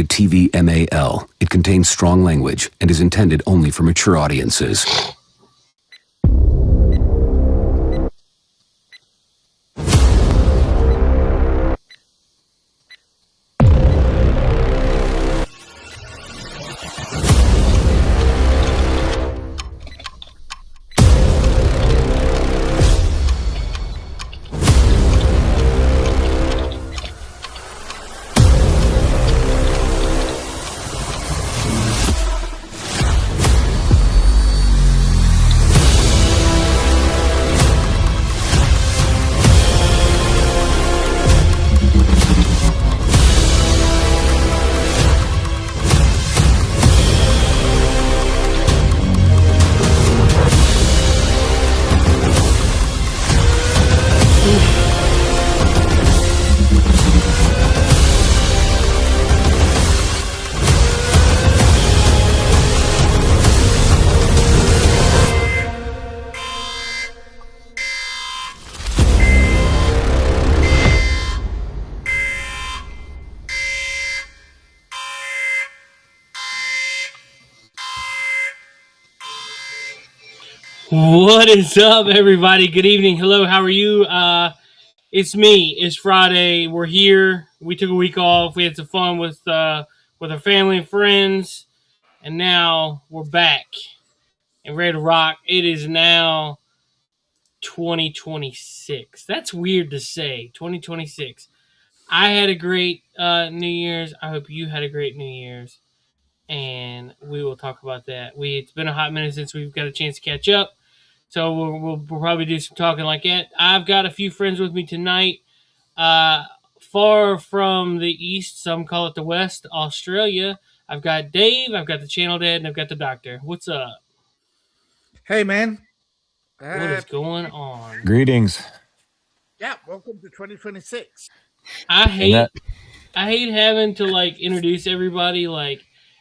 TVMAL. It contains strong language and is intended only for mature audiences. What is up, everybody? Good evening. Hello, how are you? It's me. It's Friday. We're here. We took a week off. We had some fun with our family and friends, and now we're back and ready to rock. It is now 2026. That's weird to say. 2026. I had a great New Year's. I hope you had a great New Year's, and we will talk about that. It's been a hot minute since we've got a chance to catch up. So we'll probably do some talking like that. I've got a few friends with me tonight. Far from the east, some call it the west, Australia. I've got Dave, I've got the channel dad, and I've got the doctor. What's up? Hey, man. What is going on? Greetings. Yeah, welcome to 2026. I hate having to introduce everybody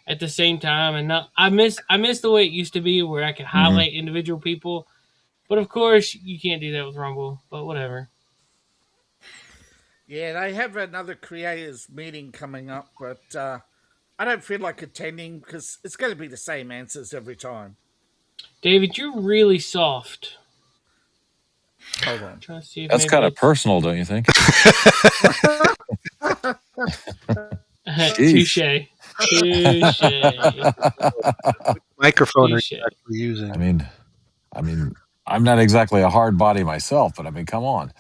at the same time, and I miss the way it used to be where I could highlight individual people. But of course, you can't do that with Rumble, but whatever. Yeah, they have another creators meeting coming up, but I don't feel like attending because it's going to be the same answers every time. David, you're really soft. Hold on. That's kind of personal, don't you think? Touche. Microphone are you actually using? I mean, I'm not exactly a hard body myself, but come on.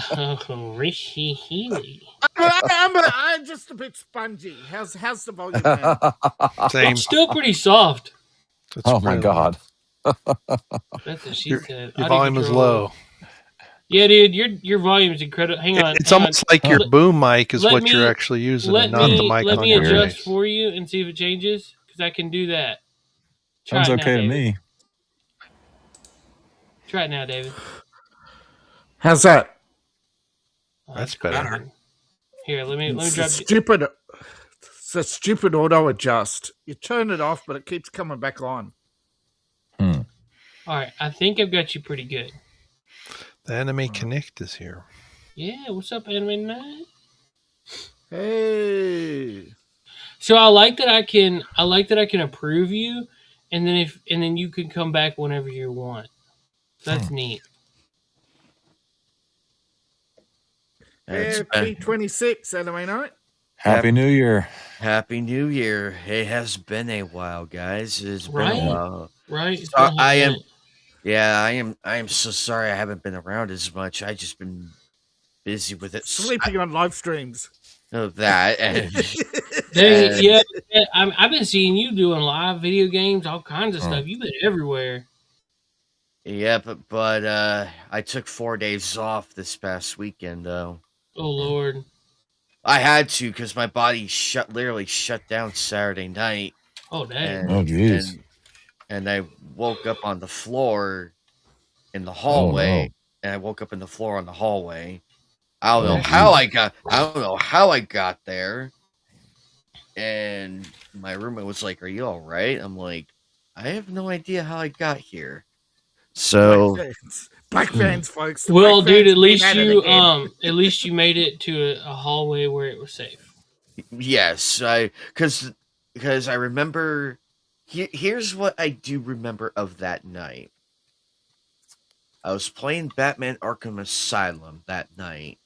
I'm just a bit spongy. How's the volume now? Same. It's still pretty soft. Oh my God. That's what she said. Your volume is low. Yeah, dude, your volume is incredible. Hang on. It's almost like your boom mic is what you're actually using, and not the mic Let on me your adjust face. for you and see if it changes, because I can do that. Sounds okay to me. Try it now, David. How's that? That's better. Here, let me drop It's a stupid auto adjust. You turn it off, but it keeps coming back on. All right, I think I've got you pretty good. The Anime Connect is here. Yeah, what's up, Anime Night? Hey. So I like that I can approve you, and then you can come back whenever you want. That's neat. Happy 26, Anime Night. Happy New Year. Happy New Year. It has been a while, guys. It's been a while. Right. So I am so sorry I haven't been around as much. I just been busy with it. Sleeping on live streams. Of that. I've been seeing you doing live video games, all kinds of stuff. You've been everywhere. Yeah, but I took 4 days off this past weekend, though. Oh, Lord. I had to because my body literally shut down Saturday night. Oh, dang. Oh, geez. And I woke up on the floor in the hallway. And I woke up in the floor on the hallway. I don't know how I got there. And my roommate was like, "Are you all right?" I'm like, "I have no idea how I got here." So Black fans, folks. Well, dude, at least you made it to a hallway where it was safe. Yes, because I remember. Here's what I do remember of that night. I was playing Batman Arkham Asylum that night,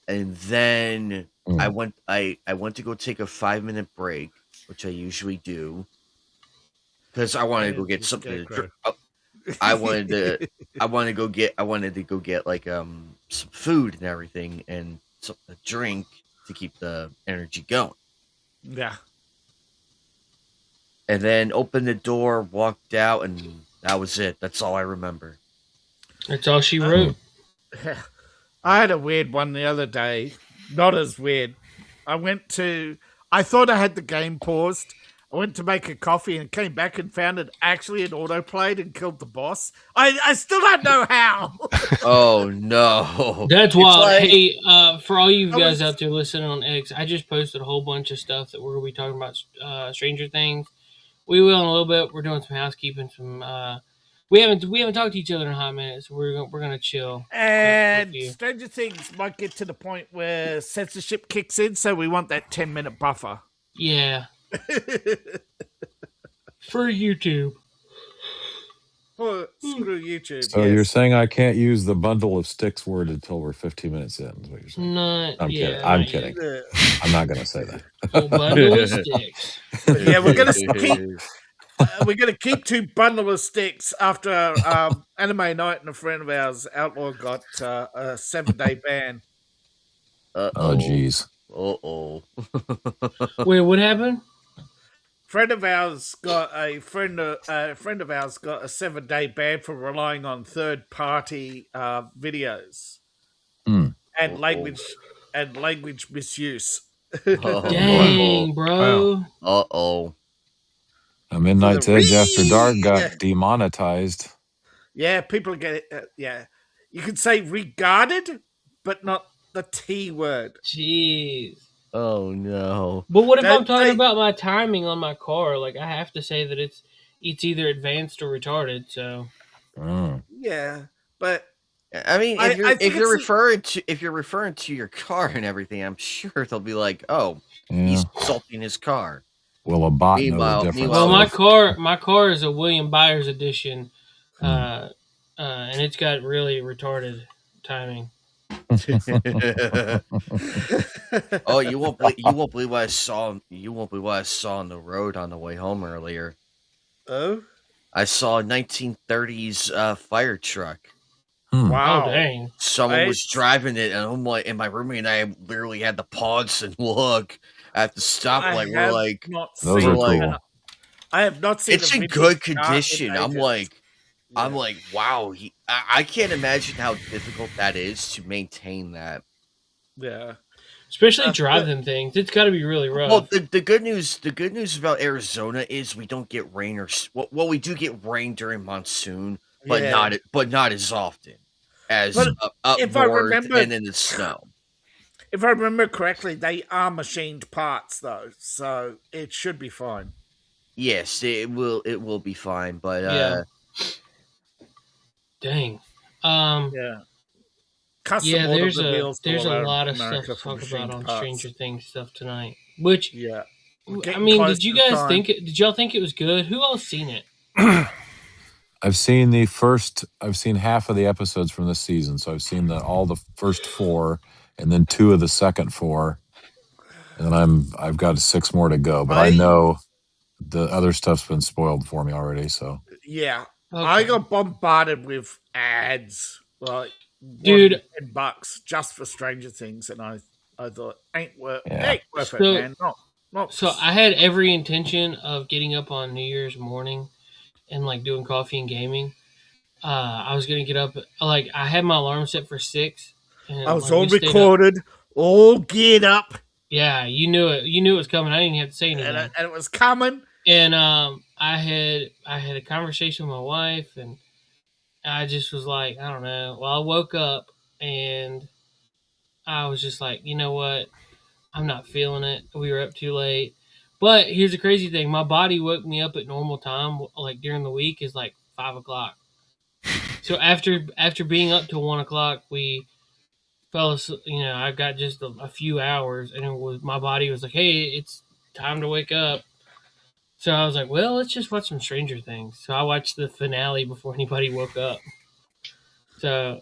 and then I went to go take a 5-minute break, which I usually do, because I wanted to go get something to drink. I wanted to go get like some food and everything and something to drink to keep the energy going. Yeah. And then opened the door, walked out, and that was it. That's all I remember. That's all she wrote. I had a weird one the other day. Not as weird. I thought I had the game paused. I went to make a coffee and came back and found it actually had autoplayed and killed the boss. I still don't know how. Oh, no. That's wild. Like, hey, for all you guys out there listening on X, I just posted a whole bunch of stuff that we're going to be talking about Stranger Things. We will in a little bit. We're doing some housekeeping. We haven't talked to each other in a hot minute, so we're gonna chill. And Stranger Things might get to the point where censorship kicks in, so we want that 10-minute buffer. Yeah. For YouTube. Screw YouTube. So you're saying I can't use the bundle of sticks word until we're 15 minutes in, is what you're saying? I'm kidding. I'm kidding. I'm not going to say that. Oh, bundle of sticks. Yeah, we're gonna keep 2 bundle of sticks after Anime Night and a friend of ours, Outlaw, got a 7-day ban. Oh, jeez. Wait, what happened? Friend of ours got a 7-day ban for relying on third-party videos and language misuse. Dang, bro. Uh-oh. A Midnight's Edge After Dark got demonetized. Yeah, people get it. Yeah, you could say regarded, but not the T word. Jeez. Oh no. But what if I'm talking about my timing on my car? Like, I have to say that it's either advanced or retarded. So. Yeah, but I mean, if you're referring to your car and everything, I'm sure they'll be like, "Oh, he's insulting his car." Will a bot know the difference? Well, my car is a William Byers edition, and it's got really retarded timing. Oh, you won't believe what I saw. You won't believe what I saw on the road on the way home earlier. Oh, I saw a 1930s fire truck. Wow! Oh, dang! Someone was driving it, and I'm like, and my roommate and I literally had to pause and look at the stoplight. We're like, those are cool. I have not seen. It's in good condition. I'm like, wow. I can't imagine how difficult that is to maintain that. Yeah, especially driving things. It's got to be really rough. Well, the good news about Arizona is we don't get rain well, we do get rain during monsoon, but not as often as up north and in the snow. If I remember correctly, they are machined parts though, so it should be fine. Yes, it will be fine, but dang. Custom there's a lot of stuff to talk about on Stranger Things stuff tonight. Which I mean, did y'all think it was good? Who else seen it? I've seen half of the episodes from this season, so I've seen all the first 4 and then 2 of the second 4. And then I've got 6 more to go, but I know the other stuff's been spoiled for me already, so. Yeah. Okay. I got bombarded with ads, like $10 just for Stranger Things, and I thought ain't worth it, man. Not. So I had every intention of getting up on New Year's morning and like doing coffee and gaming. I was gonna get up, like I had my alarm set for 6. And I was all recorded, all geared up. Yeah, you knew it. You knew it was coming. I didn't have to say anything, and it was coming. And I had a conversation with my wife, and I just was like, I don't know. Well, I woke up and I was just like, you know what? I'm not feeling it. We were up too late. But here's the crazy thing: my body woke me up at normal time, like during the week, is like 5 o'clock. So after being up till 1 o'clock, we I got just a few hours, and my body was like, "Hey, it's time to wake up." So I was like, "Well, let's just watch some Stranger Things." So I watched the finale before anybody woke up. So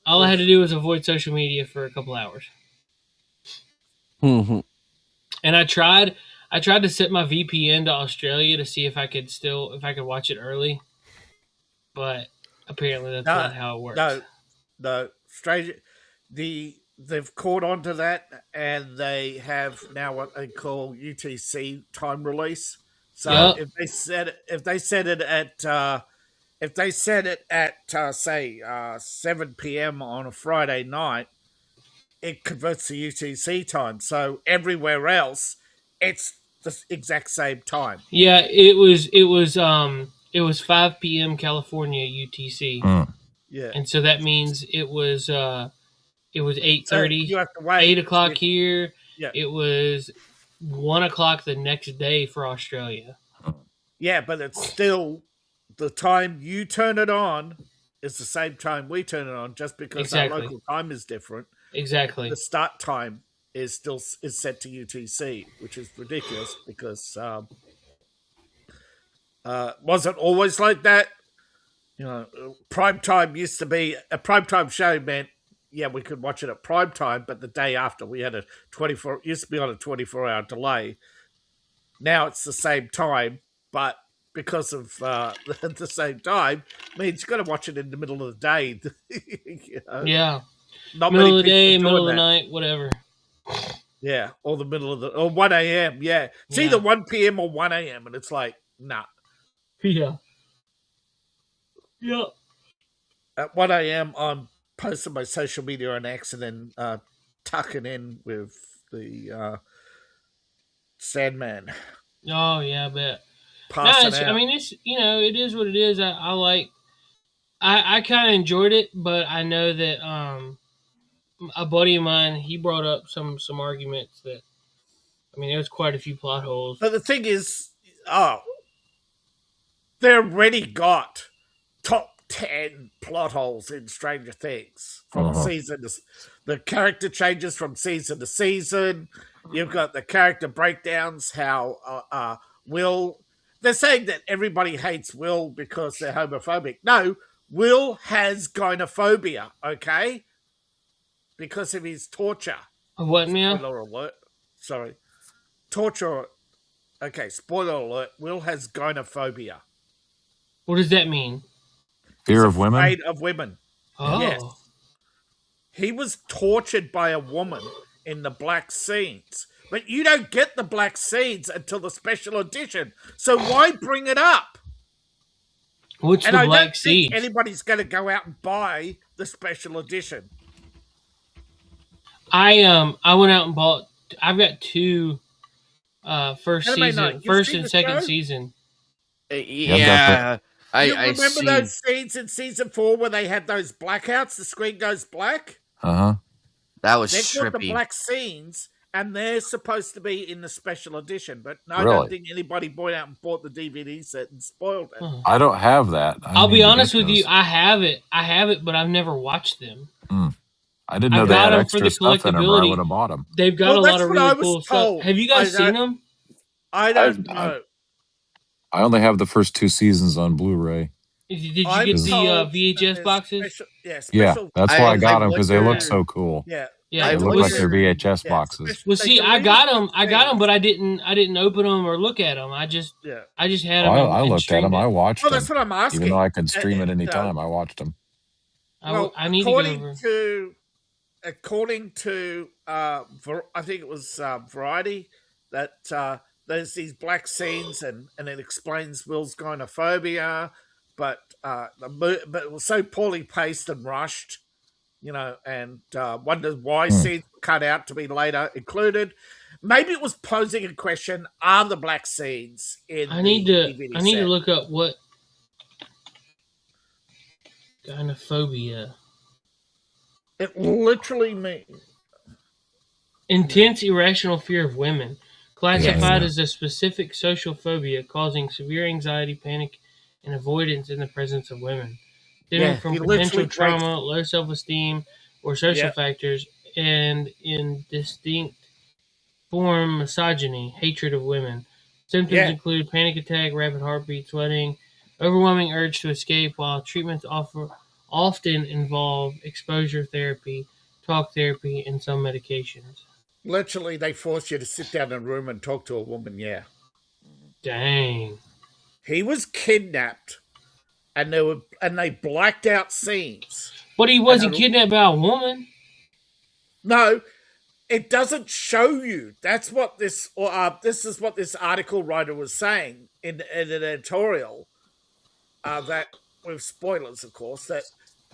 all I had to do was avoid social media for a couple hours. Mm-hmm. And I tried to set my VPN to Australia to see if I could watch it early, but apparently that's not how it works. No, Stranger, they've caught on to that, and they have now what they call UTC time release. So if they set it at say 7 p.m. on a Friday night, it converts to UTC time. So everywhere else, it's the exact same time. Yeah, it was 5 p.m. California UTC. Yeah, and so that means it was 8:30. So you have to wait 8 o'clock here. Yeah, it was 1 o'clock the next day for Australia. Yeah, but it's still the time you turn it on is the same time we turn it on, just because our local time is different. Exactly. The start time is set to UTC, which is ridiculous because wasn't always like that. Prime time used to be a prime time show meant we could watch it at prime time, but the day after we had used to be on a 24-hour delay. Now it's the same time, but because of the same time means you've got to watch it in the middle of the day. Yeah. Not middle many of the day, people middle of the that. night, whatever. Yeah, or the middle of or 1 a.m. Yeah, it's either 1 p.m. or 1 a.m. and it's like, nah. Yeah. Yeah. At 1 a.m. I'm posting my social media on X and then tucking in with the Sandman. Oh yeah, I bet. Passing out. I mean, it's it is what it is. I kind of enjoyed it, but I know that a buddy of mine, he brought up some arguments that, I mean, there was quite a few plot holes. But the thing is, they already got top 10 plot holes in Stranger Things from season to the character changes from season to season. You've got the character breakdowns, how Will. They're saying that everybody hates Will because they're homophobic. No, Will has gynophobia, okay? Because of his torture. What, man? Spoiler alert. Sorry. Torture. Okay, spoiler alert. Will has gynophobia. What does that mean? Fear of women? Afraid of women. Oh. Yes. He was tortured by a woman in the black scenes. But you don't get the black scenes until the special edition. So why bring it up? What's the black scenes? I don't think anybody's going to go out and buy the special edition. I went out and bought. I've got two first and second season. Yeah. You remember those scenes in season 4 where they had those blackouts? The screen goes black? Uh-huh. That was trippy. They've got the black scenes, and they're supposed to be in the special edition. But I don't think anybody bought out and bought the DVD set and spoiled it. I don't have that. I'll be honest with you. I have it, but I've never watched them. I didn't know they had extra stuff in them, or I would have bought them. They've got a lot of really cool stuff. Have you guys seen them? I don't know. I only have the first 2 seasons on Blu-ray. Did you get the VHS boxes? Yeah, that's why I got them, because they look so cool. Yeah. They look like they're VHS boxes. Well, see, I got them, but I didn't open them or look at them. I just had them. I looked at them. I watched them. That's what I'm asking. Even though I could stream it anytime, I watched them. I need to go over. According to I think it was Variety, that there's these black scenes and it explains Will's gynophobia, but it was so poorly paced and rushed, and wonders why scenes were cut out to be later included. Maybe it was posing a question: are the black scenes in? I need to look up what gynophobia. It literally means intense irrational fear of women, classified as a specific social phobia causing severe anxiety, panic, and avoidance in the presence of women. Stemming from potential trauma, low self-esteem, or social factors, and in distinct form misogyny, hatred of women. Symptoms include panic attack, rapid heartbeat, sweating, overwhelming urge to escape, while treatments often involve exposure therapy, talk therapy, and some medications. Literally, they force you to sit down in a room and talk to a woman, Dang. He was kidnapped, and they blacked out scenes. But he wasn't kidnapped by a woman. No, it doesn't show you. That's what this is what this article writer was saying in an editorial. That with spoilers, of course, that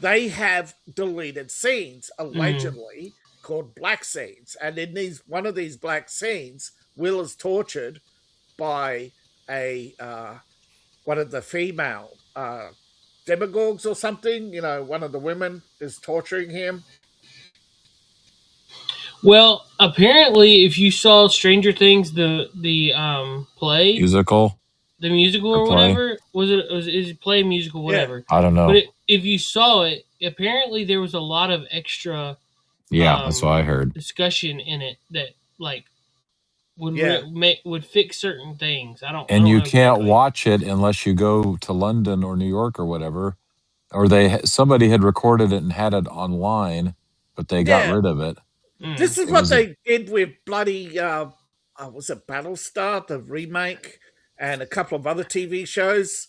they have deleted scenes allegedly called black scenes, and in one of these black scenes, Will is tortured by one of the female demagogues or something. One of the women is torturing him. Well, apparently, if you saw Stranger Things, the play musical, or whatever, is it play musical, whatever? I don't know. But if you saw it, apparently there was a lot of extra. That's what I heard. Discussion in it that would fix certain things. And you can't watch it unless you go to London or New York or whatever, or somebody had recorded it and had it online, but they got rid of it. This is what they did with bloody was it Battlestar, the remake, and a couple of other TV shows.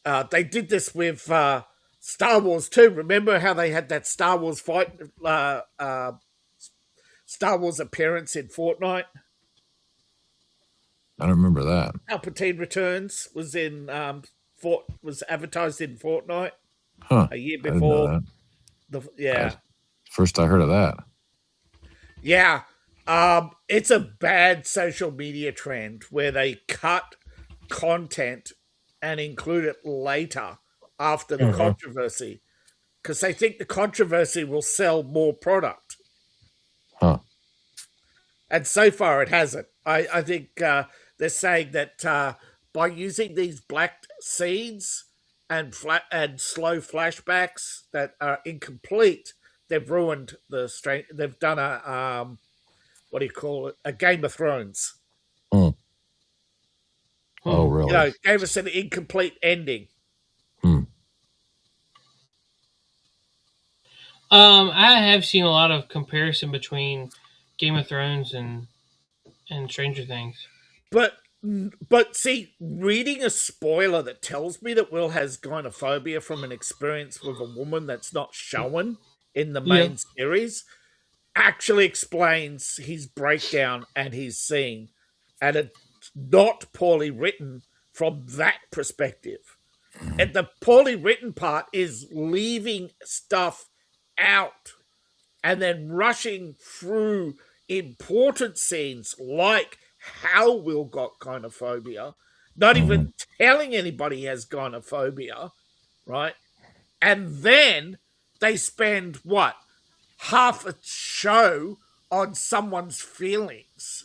They did this with Star Wars too. Remember how they had that Star Wars fight, Star Wars appearance in Fortnite? I don't remember that. Palpatine Returns was was advertised in Fortnite a year before. First I heard of that. Yeah. It's a bad social media trend where they cut content and include it later after the controversy because they think the controversy will sell more product. And so far it hasn't. I think they're saying that by using these black scenes and slow flashbacks that are incomplete, they've ruined they've done a what do you call it? A Game of Thrones. Oh, really? Gave us an incomplete ending. I have seen a lot of comparison between Game of Thrones and Stranger Things. But see, reading a spoiler that tells me that Will has gynophobia from an experience with a woman that's not shown in the main series actually explains his breakdown and his scene, and it's not poorly written from that perspective. And the poorly written part is leaving stuff out and then rushing through important scenes like how Will got gynophobia, not even telling anybody he has gynophobia, right? And then they spend half a show on someone's feelings,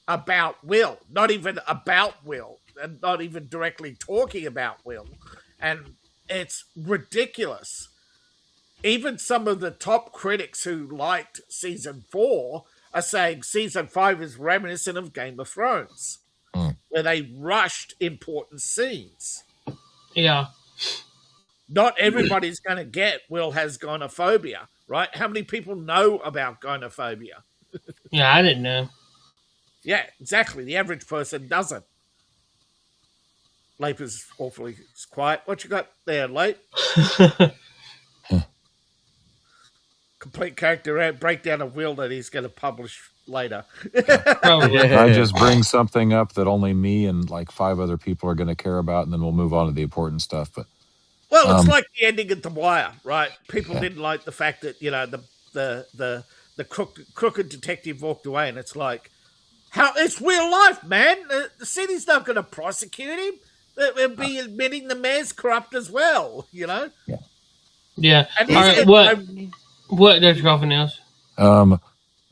about Will, not even about Will, and not even directly talking about Will. And it's ridiculous. Even some of the top critics who liked season 4 are saying season 5 is reminiscent of Game of Thrones, where they rushed important scenes. Yeah. Not everybody's going to get Will has gynophobia, right? How many people know about gynophobia? Yeah, I didn't know. Yeah, exactly. The average person doesn't. Leip is awfully quiet. What you got there, Leip? Complete character breakdown of Will that he's going to publish later. I just bring something up that only me and like 5 other people are going to care about, and then we'll move on to the important stuff. But it's like the ending of The Wire, right? People didn't like the fact that the crooked detective walked away, and it's like, it's real life, man. The city's not going to prosecute him. They'll be admitting the mayor's corrupt as well, Yeah. And all right, what, Dr. Coffin else?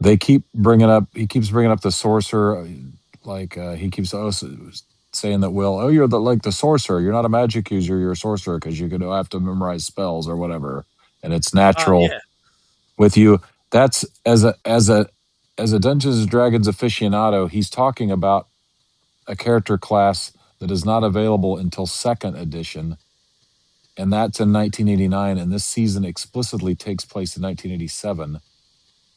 They keep bringing up. He keeps bringing up the sorcerer. Like he keeps saying that Will, you're the sorcerer. You're not a magic user. You're a sorcerer because you have to memorize spells or whatever. And it's natural. with you. That's as a Dungeons and Dragons aficionado, he's talking about a character class that is not available until 2nd edition, and that's in 1989. And this season explicitly takes place in 1987.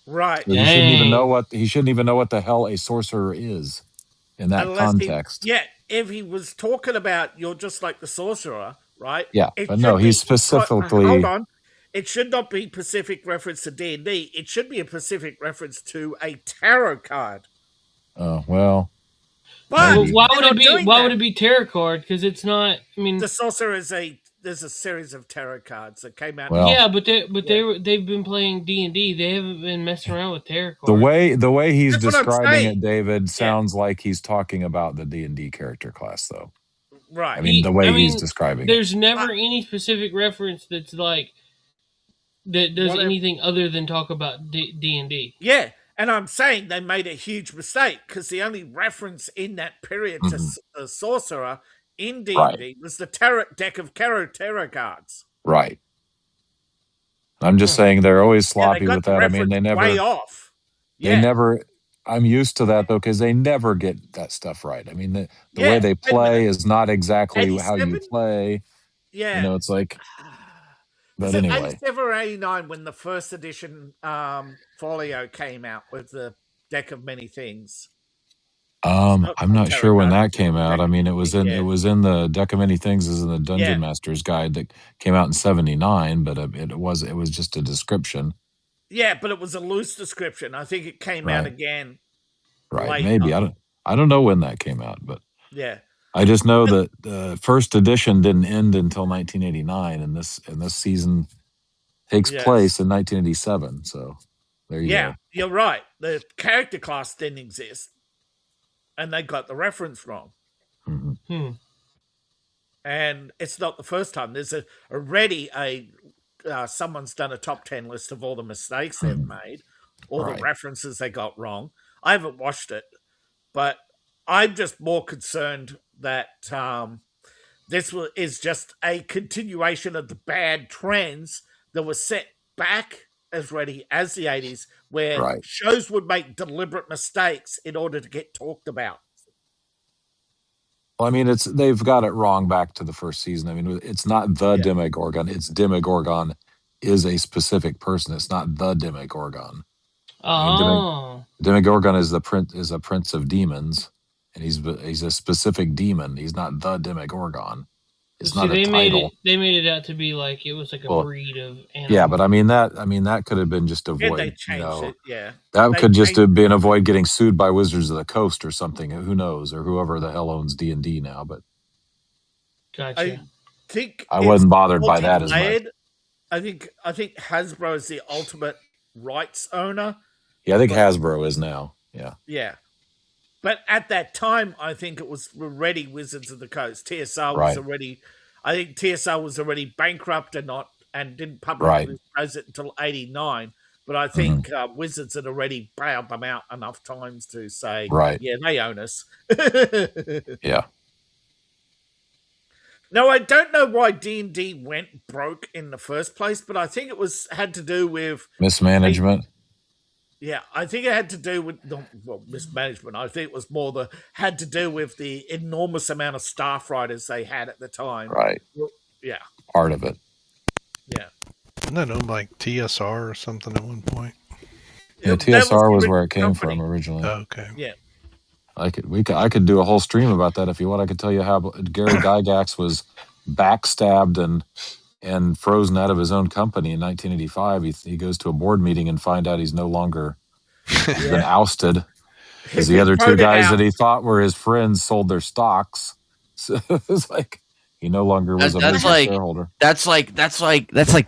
Right. So he shouldn't even know what the hell a sorcerer is in that context. If he was talking about you're just like the sorcerer, right? Yeah, but no, he's specifically. Hold on. It should not be specific reference to D&D. It should be a specific reference to a tarot card. Oh, well. But why would it be tarot card? Because it's not. I mean, the sorcerer there's a series of tarot cards that came out. Well, yeah, but they've been playing D&D. They haven't been messing around with tarot cards. The way he's describing it, David, sounds like he's talking about the D&D character class, though. Right. I mean, he's describing there's never any specific reference that's like that does anything other than talk about D&D. Yeah. And I'm saying they made a huge mistake because the only reference in that period to a sorcerer in D&D was the deck of tarot cards. Right. I'm just saying they're always sloppy with that. I mean, they never way off. They never. I'm used to that though because they never get that stuff right. I mean, the way they play is not exactly how you play. Yeah. You know, it's like. But anyway, 87 or 89 when the first edition folio came out with the deck of many things. I'm not sure when that came out. I mean, it was in the deck of many things, is in the Dungeon Master's Guide that came out in 79, but it was just a description. Yeah, but it was a loose description. I think it came out again. Right, maybe I don't know when that came out, but yeah. I just know that the first edition didn't end until 1989, and this season takes place in 1987. So there you go. Yeah, you're right. The character class didn't exist, and they got the reference wrong. Mm-hmm. And it's not the first time. There's already someone's done a top 10 list of all the mistakes they've made, all the references they got wrong. I haven't watched it, but I'm just more concerned that this is just a continuation of the bad trends that were set back as ready as the 80s, where shows would make deliberate mistakes in order to get talked about. Well, I mean, they've got it wrong back to the first season. I mean, it's not the Demogorgon. It's Demogorgon is a specific person. It's not the Demogorgon. Oh, I mean, Demogorgon is a prince of demons. And he's a specific demon. He's not the Demogorgon. It's not a title. They made it out to be like it was like a breed of animal. Yeah, but I mean that could have been just avoid. They changed it. Yeah, that could just have been avoid getting sued by Wizards of the Coast or something. Who knows, or whoever the hell owns D&D now. But gotcha. I wasn't bothered by that as much. I think Hasbro is the ultimate rights owner. Yeah, I think Hasbro is now. Yeah. Yeah. But at that time, I think it was already Wizards of the Coast. TSR was already, I think TSR was already bankrupt and didn't publicly close it until 89. But I think Wizards had already bailed them out enough times to say, yeah, they own us. Yeah. No, I don't know why D&D went broke in the first place, but I think it had to do with mismanagement. Yeah, I think it had to do with mismanagement. I think it was more had to do with the enormous amount of staff writers they had at the time. Right. Yeah. Part of it. Yeah. Wasn't that owned by TSR or something at one point? Yeah, TSR was where it came from originally. Oh, okay. Yeah. I could do a whole stream about that if you want. I could tell you how Gary Gygax was backstabbed and frozen out of his own company in 1985. He goes to a board meeting and find out he's no longer been ousted because the other two guys that he thought were his friends sold their stocks. So it's like he no longer was a major shareholder. That's like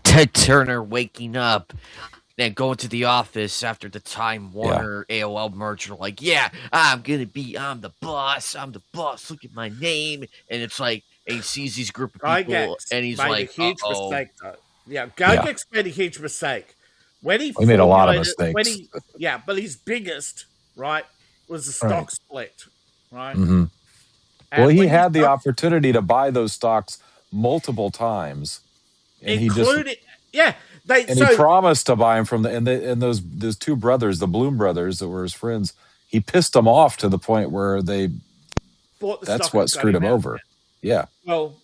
Ted Turner waking up and going to the office after the Time Warner AOL merger. Like, I'm the boss. I'm the boss. Look at my name. And it's like, and he sees these group of people, and he's like, a huge mistake, though. Yeah, Gygax made a huge mistake. When he made a lot of mistakes. But his biggest, was the stock split, right? Mm-hmm. Well, he had the opportunity to buy those stocks multiple times. And he promised to buy him from and those two brothers, the Bloom brothers that were his friends. He pissed them off to the point where that's what screwed him over. Yeah. Well,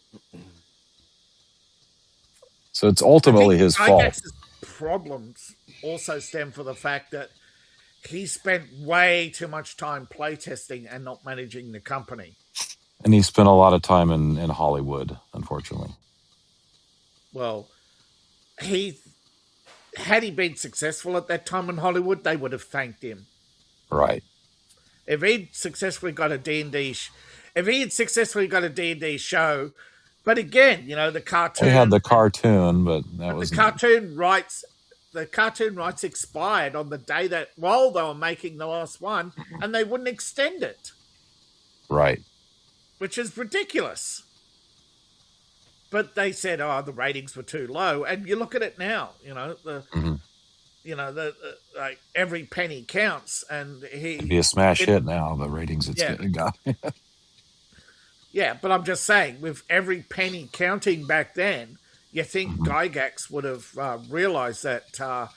so it's ultimately his fault. Gygax's problems also stem from the fact that he spent way too much time playtesting and not managing the company. And he spent a lot of time in Hollywood, unfortunately. Well, had he been successful at that time in Hollywood, they would have thanked him. Right. If he'd successfully got a D&D, show, but again, the cartoon. They had the cartoon, but that was the cartoon rights. The cartoon rights expired on the day that while they were making the last one, and they wouldn't extend it. Right. Which is ridiculous. But they said, the ratings were too low, and you look at it now. Like every penny counts, and it'd be a smash hit now. The ratings it's got. Yeah, but I'm just saying, with every penny counting back then, you think Gygax would have realized that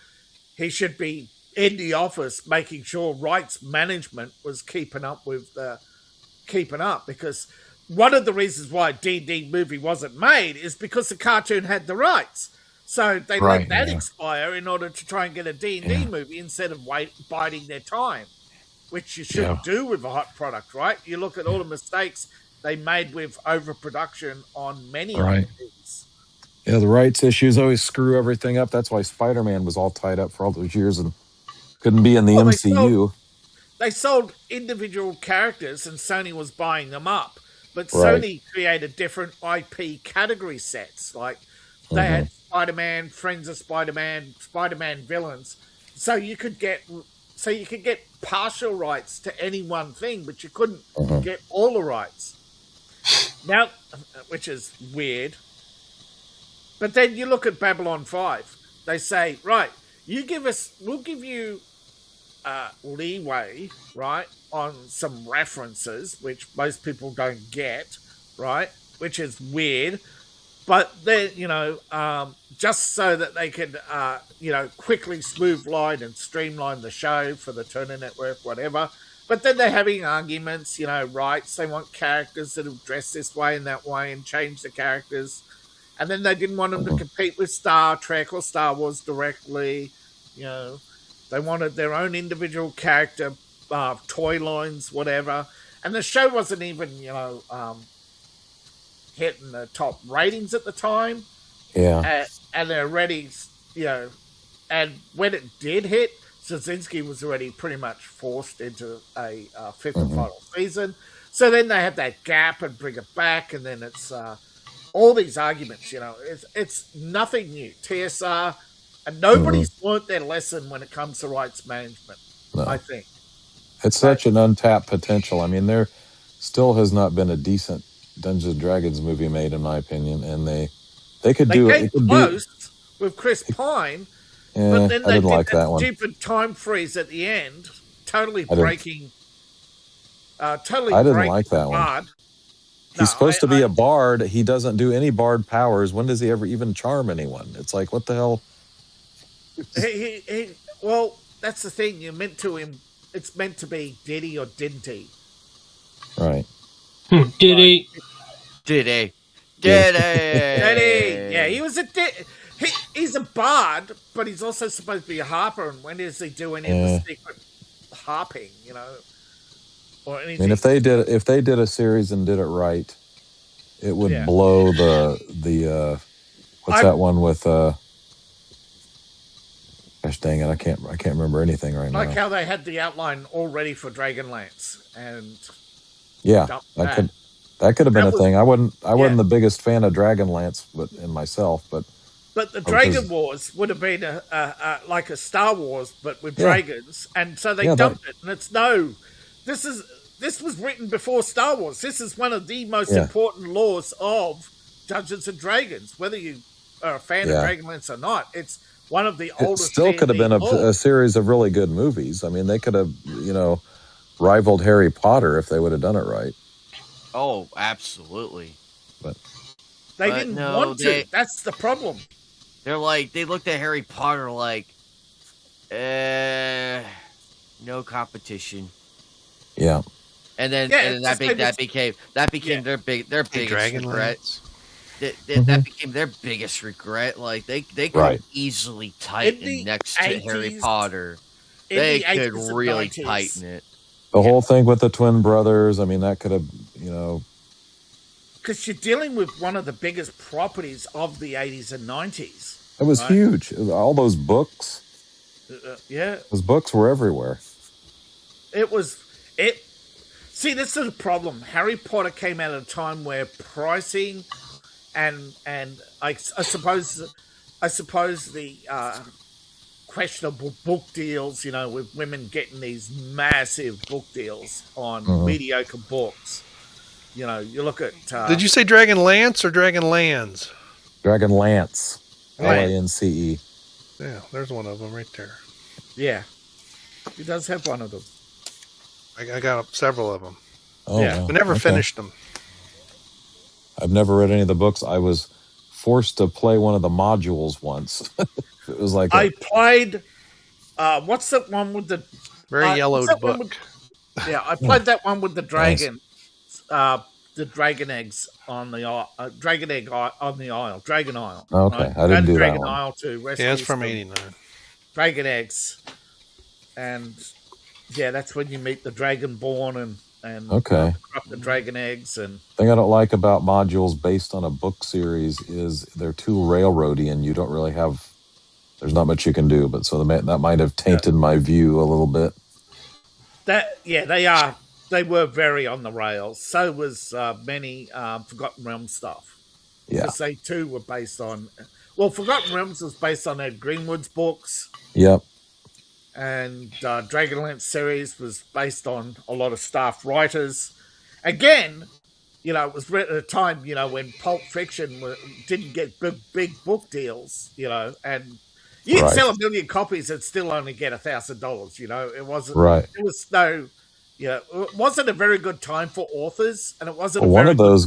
he should be in the office making sure rights management was keeping up, because one of the reasons why a D&D movie wasn't made is because the cartoon had the rights. So they let that expire in order to try and get a D&D movie instead of biding their time, which you should do with a hot product, right? You look at all the mistakes they made with overproduction on many IPs. Yeah, the rights issues always screw everything up. That's why Spider-Man was all tied up for all those years and couldn't be in the MCU. They sold individual characters and Sony was buying them up. But Sony created different IP category sets. Like they had Spider-Man, Friends of Spider-Man, Spider-Man villains. So you could get partial rights to any one thing, but you couldn't get all the rights. Now, which is weird. But then you look at Babylon 5. They say, right, we'll give you leeway, right, on some references, which most people don't get, right, which is weird. But then, just so that they can, quickly smooth line and streamline the show for the Turner Network, whatever. But then they're having arguments, rights. They want characters that have dressed this way and that way and change the characters. And then they didn't want them to compete with Star Trek or Star Wars directly. They wanted their own individual character, toy lines, whatever. And the show wasn't even, hitting the top ratings at the time. Yeah. And they're already, and when it did hit, Straczynski was already pretty much forced into a fifth and final season. So then they have that gap and bring it back, and then it's all these arguments, it's nothing new. TSR, and nobody's learnt their lesson when it comes to rights management, I think. It's such an untapped potential. I mean, there still has not been a decent Dungeons and Dragons movie made, in my opinion, and they could do it. They came close with Chris Pine, but then they did like that one. stupid time freeze at the end, totally breaking. I didn't like that one. He's supposed to be a bard. He doesn't do any bard powers. When does he ever even charm anyone? It's like, what the hell? Well, that's the thing. It's meant to be did he or didn't he? Right. Did he? Yeah, he was he's a bard, but he's also supposed to be a harper. And when is he doing the secret harping? Or anything? I mean, if they did a series and did it right, it would blow the what's that one with gosh dang it, I can't remember anything right now. Like how they had the outline all ready for Dragonlance, and that could have been a thing. I wasn't the biggest fan of Dragonlance, but the Dragon Wars would have been like a Star Wars, but with dragons, and so they dumped it. And this was written before Star Wars. This is one of the most important laws of Dungeons and Dragons. Whether you are a fan of Dragonlance or not, it's one of the oldest. It still could have been a series of really good movies. I mean, they could have, rivaled Harry Potter if they would have done it right. Oh, absolutely. But they didn't want to. That's the problem. They're like, they looked at Harry Potter like, no competition. Yeah. And then, that became their biggest regret. That became their biggest regret. Like they could easily tighten next to Harry Potter. They could really tighten it. The whole thing with the twin brothers. I mean, that could have, because you're dealing with one of the biggest properties of the 80s and 90s. It was huge. All those books. Those books were everywhere. See, this is the problem. Harry Potter came out at a time where pricing and I suppose the questionable book deals, with women getting these massive book deals on mediocre books. You look at... Did you say Dragon Lance or Dragon Lands? Dragon Lance. Lance. Yeah, there's one of them right there. Yeah. He does have one of them. I got several of them. Oh, yeah. Wow. I never finished them. I've never read any of the books. I was forced to play one of the modules once. It was like... I played... what's that one with the... Very yellowed book. I played that one with the dragon. The dragon eggs on the dragon egg on the Isle, Dragon Isle. Okay, right? I didn't do Dragon that one. Isle to rescue. Yeah, it's from '89. Dragon eggs, and that's when you meet the Dragonborn and corrupt the dragon eggs. And the thing I don't like about modules based on a book series is they're too railroady, and you don't really have. There's not much you can do, but so that might have tainted my view a little bit. They are. They were very on the rails. So was many Forgotten Realms stuff. Yeah. Because they too were based on... Well, Forgotten Realms was based on Ed Greenwood's books. Yep. And Dragonlance series was based on a lot of staff writers. Again, it was written at a time, when Pulp Fiction didn't get big book deals, and you can sell 1 million copies and still only get $1,000, It wasn't... Right. It was no... it wasn't a very good time for authors, and it wasn't one of those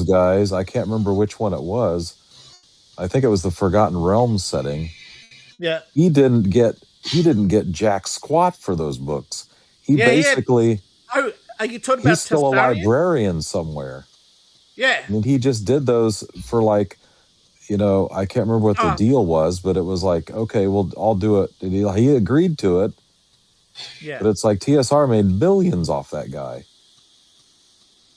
guys. I can't remember which one it was. I think it was the Forgotten Realms setting. Yeah, he didn't get jack squat for those books. He basically. Oh, are you talking about? He's still a librarian somewhere. Yeah, I mean, he just did those for like, I can't remember what the deal was, but it was like, okay, well, I'll do it. He agreed to it. Yeah. But it's like TSR made millions off that guy.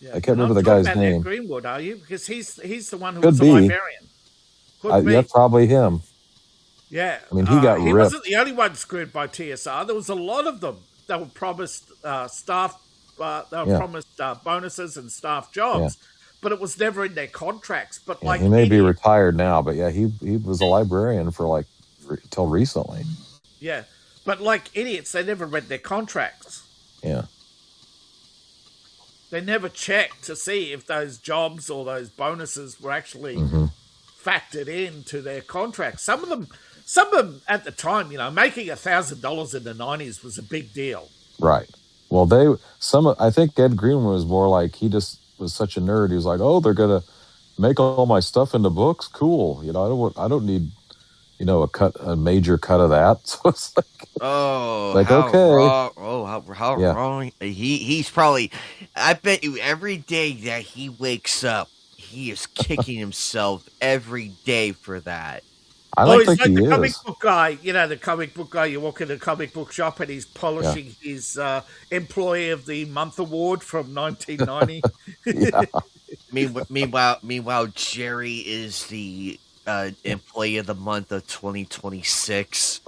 Yeah. I can't remember the guy's name. Ed Greenwood, are you? Because he's the one who was the librarian. Yeah, probably him. Yeah. I mean, he got ripped. He wasn't the only one screwed by TSR. There was a lot of them that were promised staff. They were promised bonuses and staff jobs, but it was never in their contracts. But he may be retired now, but he was a librarian for like till recently. Yeah. But like idiots, they never read their contracts. Yeah. They never checked to see if those jobs or those bonuses were actually factored into their contracts. Some of them at the time, making $1,000 in the 90s was a big deal. Right. Well, I think Ed Greenwood was more like, he just was such a nerd. He was like, oh, they're going to make all my stuff into books. Cool. I don't need, a major cut of that. So it's like, how wrong. He's probably, I bet you every day that he wakes up, he is kicking himself every day for that. I don't think he's like he the is. comic book guy. The comic book guy. You walk in a comic book shop and he's polishing his Employee of the Month award from 1990. Meanwhile, Jerry is the Employee of the Month of 2026.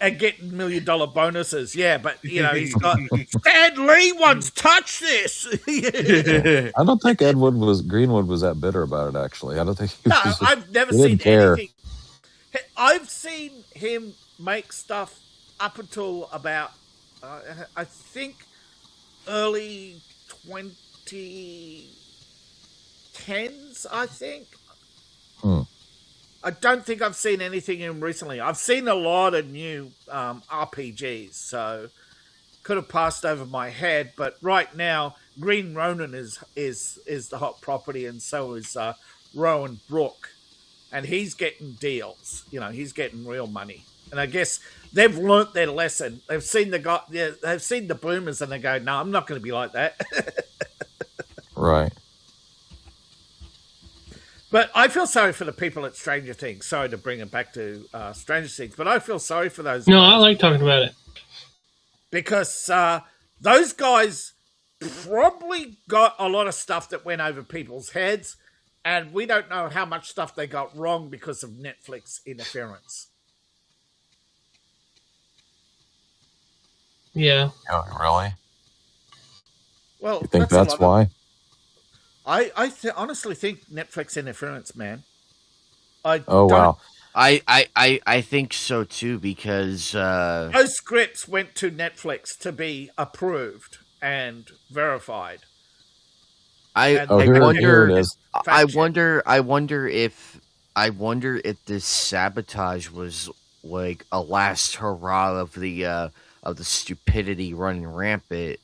And getting $1 million bonuses, but he's got Stan Lee once touched this. I don't think Greenwood was that bitter about it. Actually, I don't think. I've never seen anything. I've seen him make stuff up until about, I think, early 2010s. I think. I don't think I've seen anything in him recently. I've seen a lot of new RPGs, so could have passed over my head. But right now, Green Ronin is the hot property, and so is Rowan Brook. and he's getting deals. He's getting real money. And I guess they've learnt their lesson. They've seen they've seen the boomers, and they go, "No, I'm not going to be like that." Right. But I feel sorry for the people at Stranger Things. Sorry to bring it back to Stranger Things, but I feel sorry for those No, guys. I like talking about it. Because those guys probably got a lot of stuff that went over people's heads, and we don't know how much stuff they got wrong because of Netflix interference. Yeah. Oh, really? Well, You think that's why? I honestly think Netflix interference, man. Wow. I think so too, because those scripts went to Netflix to be approved and verified. Here it is. I wonder if this sabotage was like a last hurrah of the stupidity running rampant.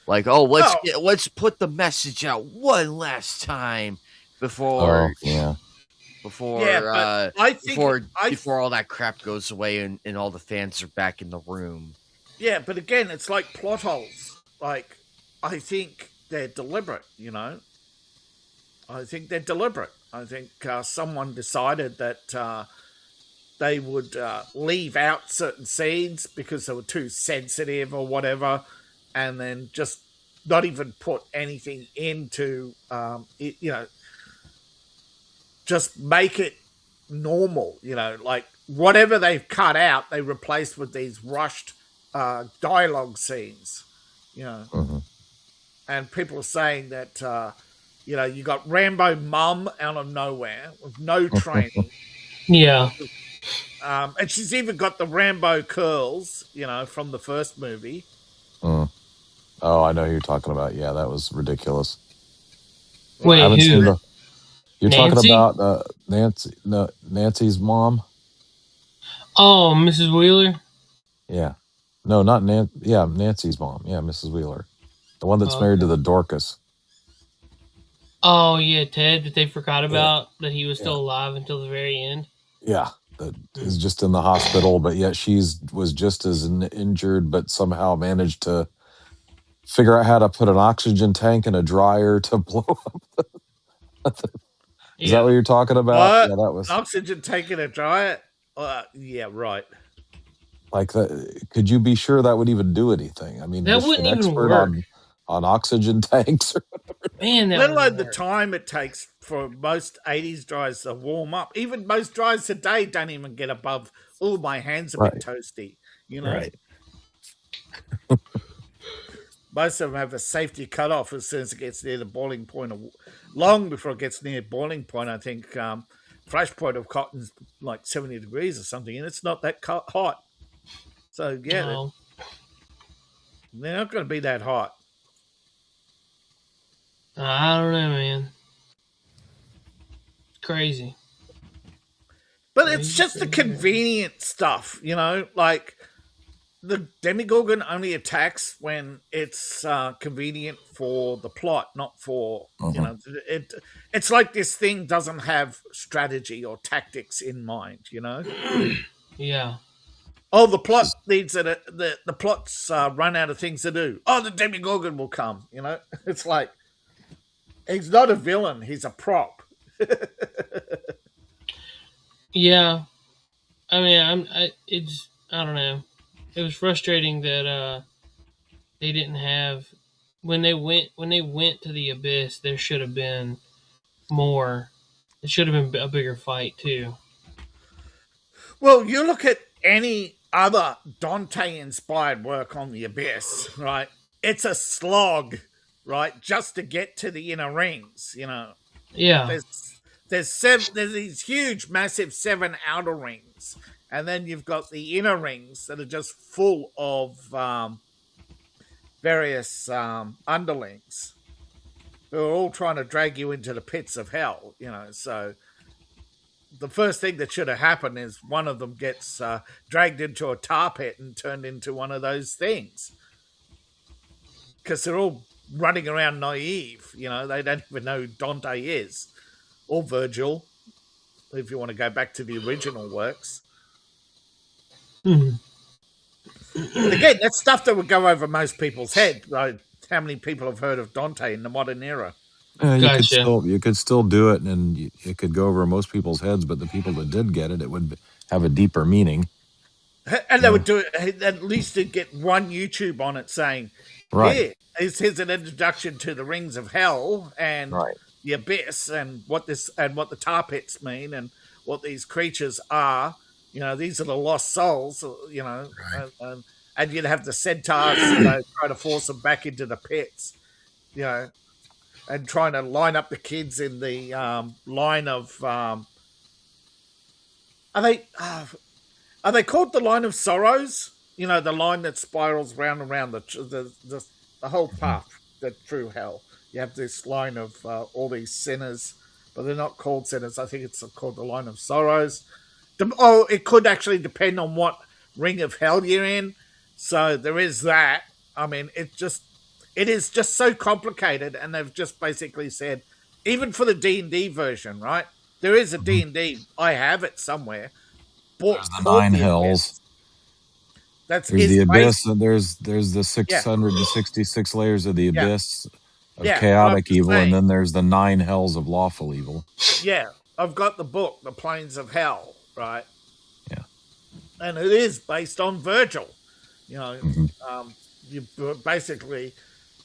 Like, let's put the message out one last time before before all that crap goes away and all the fans are back in the room. Yeah, but again, it's like plot holes. Like, I think they're deliberate, I think they're deliberate. I think someone decided that they would leave out certain scenes because they were too sensitive or whatever, and then just not even put anything into, just make it normal, like whatever they've cut out, they replaced with these rushed dialogue scenes, Mm-hmm. And people are saying that, you got Rambo mum out of nowhere with no training. Yeah. And she's even got the Rambo curls, from the first movie. Mm. Oh, I know who you're talking about. Yeah, that was ridiculous. Wait, I haven't who? seen you're Nancy? talking about Nancy's mom? Oh, Mrs. Wheeler? Yeah. No, not Nancy. Yeah, Nancy's mom. Yeah, Mrs. Wheeler. The one that's married to the Dorcas. Oh, yeah, Ted, that they forgot about, that he was still alive until the very end. Yeah, that is just in the hospital, but yet was just as injured, but somehow managed to figure out how to put an oxygen tank in a dryer to blow up. Is that what you're talking about? What? Yeah, that was an oxygen tank in a dryer. Yeah, right. Like that. Could you be sure that would even do anything? I mean, that wouldn't even work on oxygen tanks or whatever. Man, let alone the time it takes for most 80s dryers to warm up. Even most dryers today don't even get above, oh, my hands are a bit toasty, Right. Most of them have a safety cutoff as soon as it gets near the boiling point. Long before it gets near boiling point, I think fresh point of cotton's like 70 degrees or something, and it's not that hot. So, yeah, they're not going to be that hot. I don't know, man. Crazy. But it's just the convenient stuff, like the Demogorgon only attacks when it's convenient for the plot, not for, it's like this thing doesn't have strategy or tactics in mind, Yeah. Oh, the plot needs it. The plot's run out of things to do. Oh, the Demogorgon will come, It's like, he's not a villain, he's a prop. Yeah, I mean, I don't know. It was frustrating that they didn't have when they went to the abyss. There should have been more. It should have been a bigger fight too. Well, you look at any other Dante-inspired work on the abyss, right? It's a slog, right, just to get to the inner rings. Yeah. There's these huge, massive 7 outer rings, and then you've got the inner rings that are just full of various underlings who are all trying to drag you into the pits of hell. So the first thing that should have happened is one of them gets dragged into a tar pit and turned into one of those things, because they're all running around naive. They don't even know who Dante is. Or Virgil. if you want to go back to the original works. Mhm. But again, that's stuff that would go over most people's head. Like, how many people have heard of Dante in the modern era? You could still do it, and it could go over most people's heads. But the people that did get it, it would have a deeper meaning. And they would do it. At least they'd get one YouTube on it saying, Right. Here's an introduction to the Rings of Hell and Right. the Abyss and what the tar pits mean and what these creatures are. You know, these are the lost souls. You know, Right. and you'd have the centaurs, try to force them back into the pits. You know, and trying to line up the kids in the line of. Are they called the line of sorrows? You know, the line that spirals round and round the whole path that through hell. You have this line of all these sinners, but they're not called sinners. I think it's called the line of sorrows. It could actually depend on what ring of hell you're in. So there is that. I mean, it is just so complicated, and they've just basically said, even for the D&D version, right? There is a D&D. I have it somewhere. There's the 9 hells. There's the abyss, and there's the 666 layers of the abyss of chaotic evil, and then there's the 9 hells of lawful evil. Yeah, I've got the book, The Plains of Hell, right? Yeah, and it is based on Virgil. You know, you basically,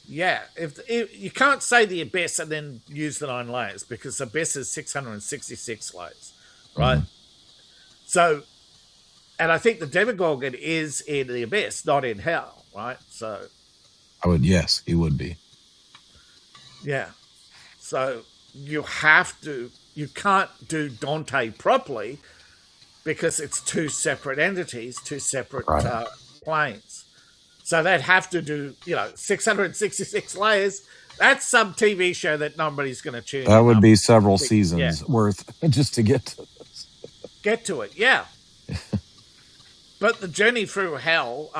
if you can't say the abyss and then use the 9 layers, because the abyss is 666 layers, right? So, and I think the Demogorgon is in the abyss, not in hell, right? So, yes, he would be. Yeah. So you can't do Dante properly because it's 2 separate entities, 2 separate planes. So they'd have to do, 666 layers. That's some TV show that nobody's going to tune in. That would be several seasons worth just to get to this. Get to it, yeah. But the journey through hell,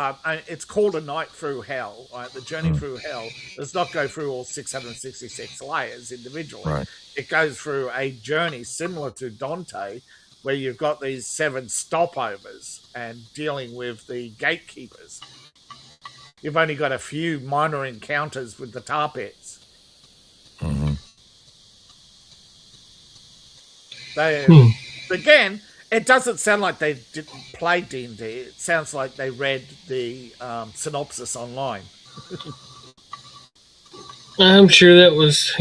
it's called A Night Through Hell. Right? The journey through hell does not go through all 666 layers individually. Right. It goes through a journey similar to Dante, where you've got these 7 stopovers and dealing with the gatekeepers. You've only got a few minor encounters with the tar pits. Again, it doesn't sound like they didn't play D&D. It sounds like they read the synopsis online. I'm sure that was,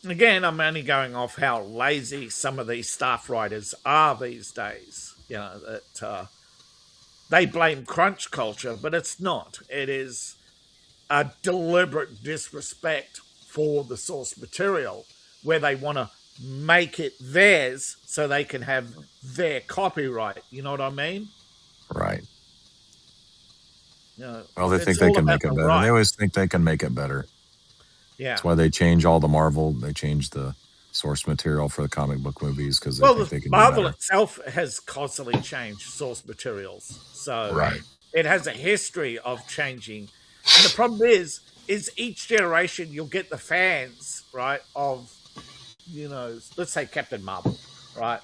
Again, I'm only going off how lazy some of these staff writers are these days. You know, that they blame crunch culture, but it's not. It is a deliberate disrespect for the source material, where they want to make it theirs so they can have their copyright. You know what I mean? Right. You know, well, they think they can make it better. They always think they can make it better. Yeah. That's why they change all the Marvel. They change the source material for the comic book movies because they think they can Marvel do better. itself has constantly changed source materials. So it has a history of changing. And the problem is each generation you'll get the fans, right, of, let's say Captain Marvel, right?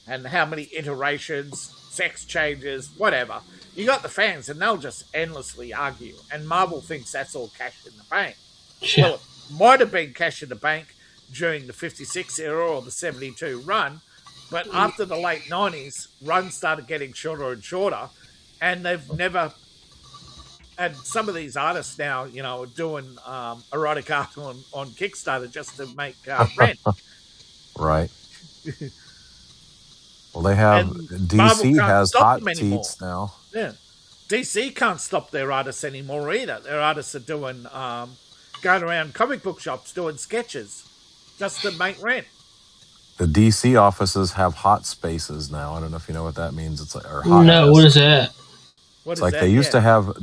And how many iterations, sex changes, whatever. You got the fans and they'll just endlessly argue. And Marvel thinks that's all cash in the bank. Yeah. Well, it might have been cash in the bank during the 56 era or the 72 run, but after the late 90s, runs started getting shorter and shorter, and they've never... And some of these artists now, are doing erotic art on Kickstarter just to make rent. Right. Well, they have... DC has hot seats now. Yeah. DC can't stop their artists anymore either. Their artists are doing... going around comic book shops doing sketches just to make rent. The DC offices have hot spaces now. I don't know if you know what that means. It's like hot. No, what is that? It's like they used to have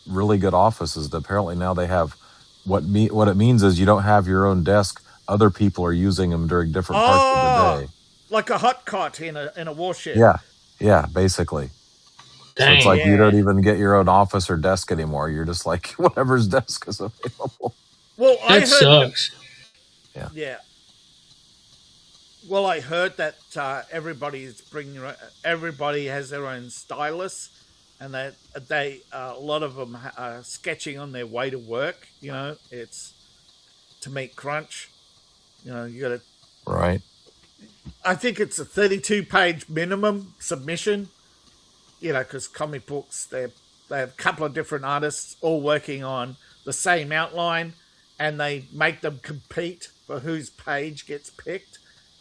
really good offices. Apparently now they have what it means is you don't have your own desk. Other people are using them during different parts of the day. Like a hot cot in a warship. Yeah, basically. Dang, so it's like you don't even get your own office or desk anymore. You're just like whatever's desk is available. Well, that sucks. Yeah. Well, I heard that everybody has their own stylus, and that a lot of them are sketching on their way to work. It's to meet crunch. You got to. Right. I think it's a 32-page minimum submission. Because comic books, they have a couple of different artists all working on the same outline, and they make them compete for whose page gets picked.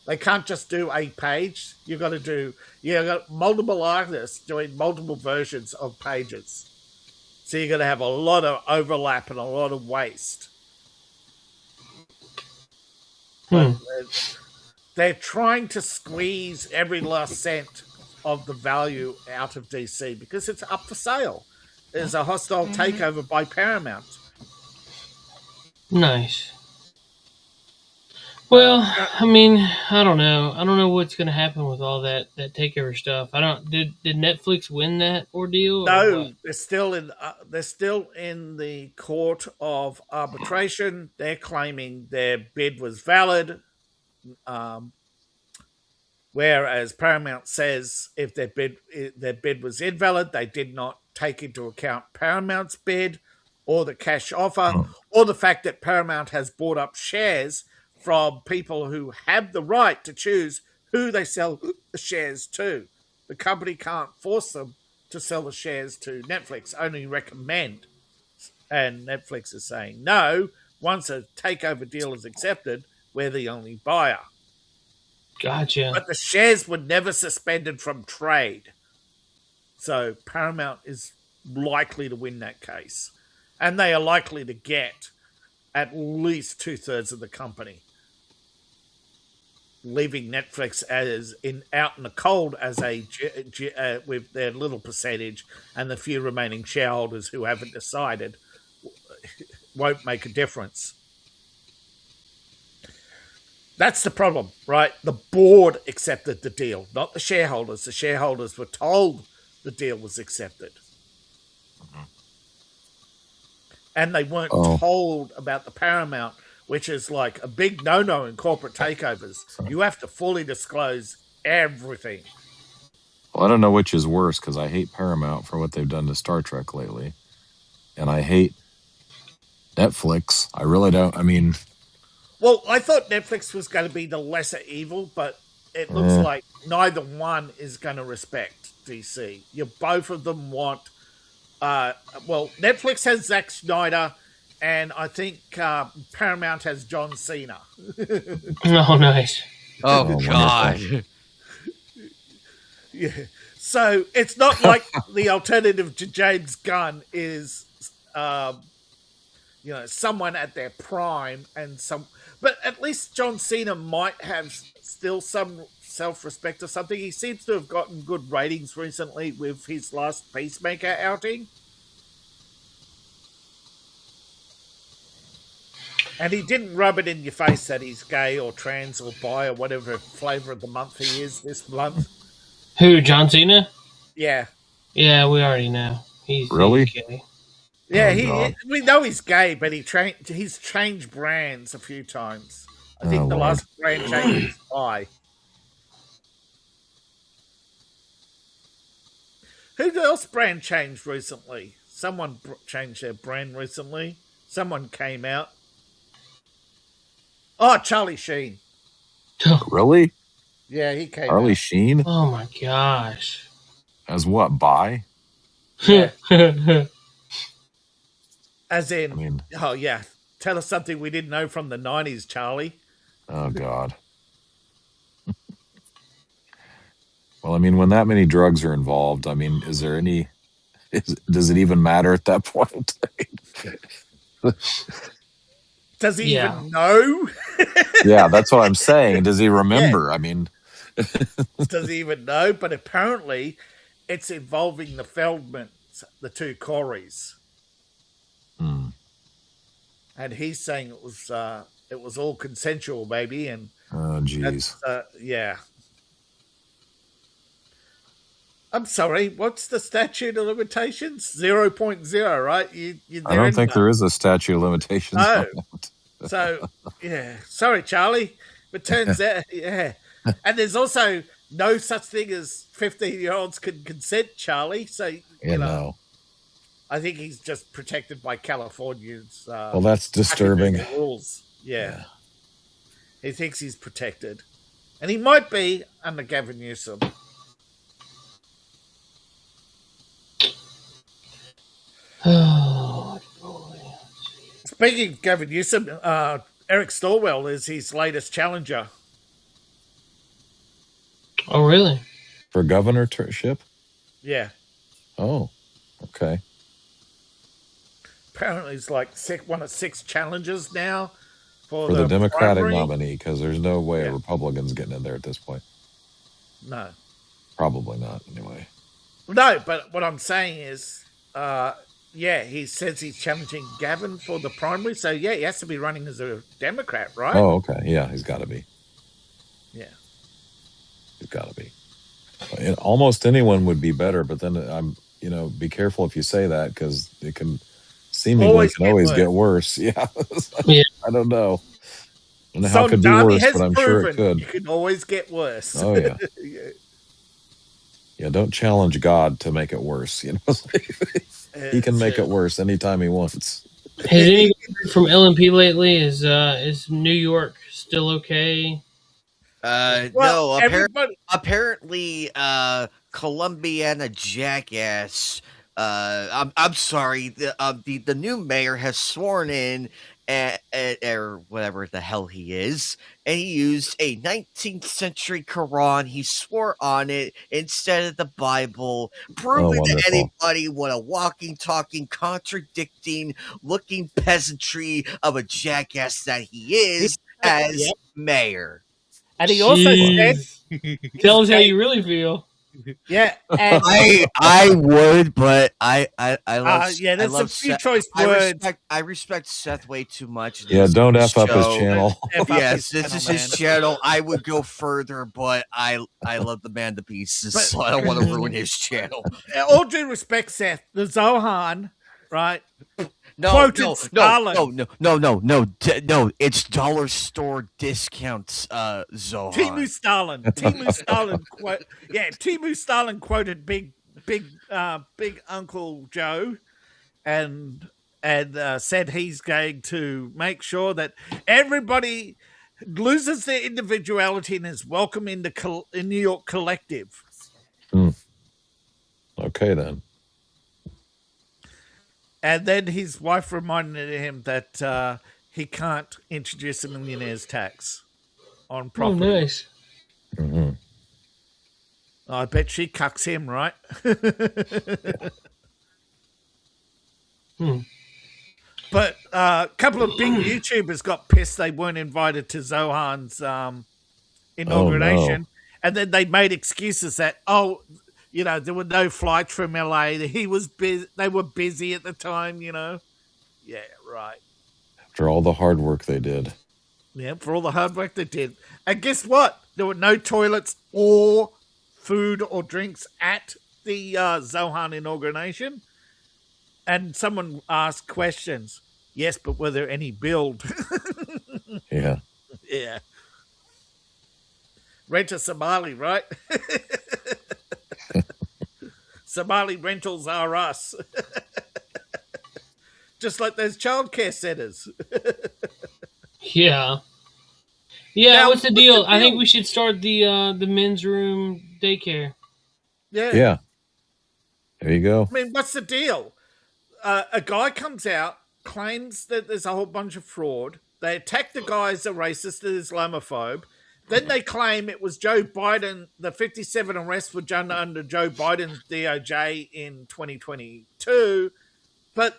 They can't just do a page. You've got multiple artists doing multiple versions of pages. So you're going to have a lot of overlap and a lot of waste. But they're trying to squeeze every last cent of the value out of DC because it's up for sale. There's a hostile takeover by Paramount. Nice. Well, I mean, I don't know. I don't know what's going to happen with all that takeover stuff. Did Netflix win that ordeal? No, they're still in the court of arbitration. They're claiming their bid was valid, whereas Paramount says if their bid was invalid, they did not take into account Paramount's bid or the cash offer or the fact that Paramount has bought up shares from people who have the right to choose who they sell the shares to. The company can't force them to sell the shares to Netflix, only recommend. And Netflix is saying, no, once a takeover deal is accepted, we're the only buyer. Gotcha. But the shares were never suspended from trade. So Paramount is likely to win that case. And they are likely to get at least 2/3 of the company, leaving Netflix out in the cold as with their little percentage, and the few remaining shareholders who haven't decided won't make a difference. That's the problem, right? The board accepted the deal, not the shareholders. The shareholders were told the deal was accepted. And they weren't told about the Paramount, which is like a big no-no in corporate takeovers. You have to fully disclose everything. Well, I don't know which is worse, because I hate Paramount for what they've done to Star Trek lately. And I hate Netflix. I really don't. I mean... Well, I thought Netflix was going to be the lesser evil, but it looks like neither one is going to respect DC. Both of them want... Netflix has Zack Snyder, and I think Paramount has John Cena. Oh, nice. Oh, God. Yeah. So it's not like the alternative to James Gunn is, someone at their prime but at least John Cena might have still some self-respect or something. He seems to have gotten good ratings recently with his last Peacemaker outing. And he didn't rub it in your face that he's gay or trans or bi or whatever flavor of the month he is this month. Who, John Cena? Yeah. Yeah, we already know. He's gay. Yeah, we know he's gay, but he's changed brands a few times. I think the last brand change was bi. Who else brand changed recently? Someone changed their brand recently. Someone came out. Oh, Charlie Sheen. Really? Yeah, he came Charlie out. Sheen? Oh, my gosh. As what, bi? Yeah. As in, tell us something we didn't know from the 90s, Charlie. Oh, God. Well, I mean, when that many drugs are involved, I mean, is there any... does it even matter at that point? Does he even know? Yeah, that's what I'm saying. Does he remember? Yeah. I mean... Does he even know? But apparently, it's involving the Feldmans, the two Coreys. And he's saying it was all consensual, baby. And oh, jeez. Yeah. I'm sorry. What's the statute of limitations? 0.0, right? I don't think there is a statute of limitations. No. So, yeah. Sorry, Charlie. But turns out, yeah. And there's also no such thing as 15-year-olds can consent, Charlie. So, you know, no. I think he's just protected by Californians. Well, that's disturbing. Rules. Yeah. He thinks he's protected. And he might be under Gavin Newsom. Oh, boy. Speaking of Gavin Newsom, Eric Stallwell is his latest challenger. Oh, really? For governorship? Yeah. Oh, okay. Apparently he's like one of 6 challenges now for the Democratic primary nominee, because there's no way a Republican's getting in there at this point. No. Probably not, anyway. No, but what I'm saying is, he says he's challenging Gavin for the primary. So, yeah, he has to be running as a Democrat, right? Oh, okay. Yeah, he's got to be. Yeah. He's got to be. Almost anyone would be better, but then be careful if you say that, because it can seemingly always get worse. Yeah. I don't know. I don't know how it could be worse, but I'm sure it could. You can always get worse. Oh, yeah. Yeah, don't challenge God to make it worse. You know, he can make it worse anytime he wants. Has anyone heard from LMP lately? Is New York still okay? No. Apparently, Columbiana jackass. I'm sorry. The new mayor has sworn in, or whatever the hell he is, and he used a 19th century Quran. He swore on it instead of the Bible, proving to anybody what a walking, talking, contradicting looking peasantry of a jackass that he is as mayor. And he also said, "Tell us how you really feel." Yeah, and I would, but I love. There's some few choice words. I respect Seth way too much. Yeah, don't F up his channel. Yes, this is his channel. I would go further, but I love the man to pieces, so I don't want to ruin his channel. All due respect, Seth, the Zohan, right? No, it's dollar store discounts, Zohan. Timu Stalin quote. Yeah, Timu Stalin quoted big Uncle Joe, and said he's going to make sure that everybody loses their individuality and is welcome in the New York collective. Okay, then. And then his wife reminded him that he can't introduce a millionaire's tax on property. Oh, nice. Mm-hmm. I bet she cucks him, right? But a couple of big YouTubers got pissed they weren't invited to Zohan's inauguration. No. And then they made excuses that, there were no flights from LA. He was busy. They were busy at the time, Yeah, right. After all the hard work they did. Yeah, for all the hard work they did. And guess what? There were no toilets or food or drinks at the Zohan inauguration. And someone asked questions. Yes, but were there any billed? Yeah. Yeah. Rent a Somali, right? Somali rentals are us. Just like those childcare centers. Yeah. Yeah, now, what's the deal? I think we should start the men's room daycare. Yeah. Yeah. There you go. I mean, what's the deal? A guy comes out, claims that there's a whole bunch of fraud. They attack the guy as a racist and Islamophobe. Then they claim it was Joe Biden. The 57 arrests were done under Joe Biden's DOJ in 2022. But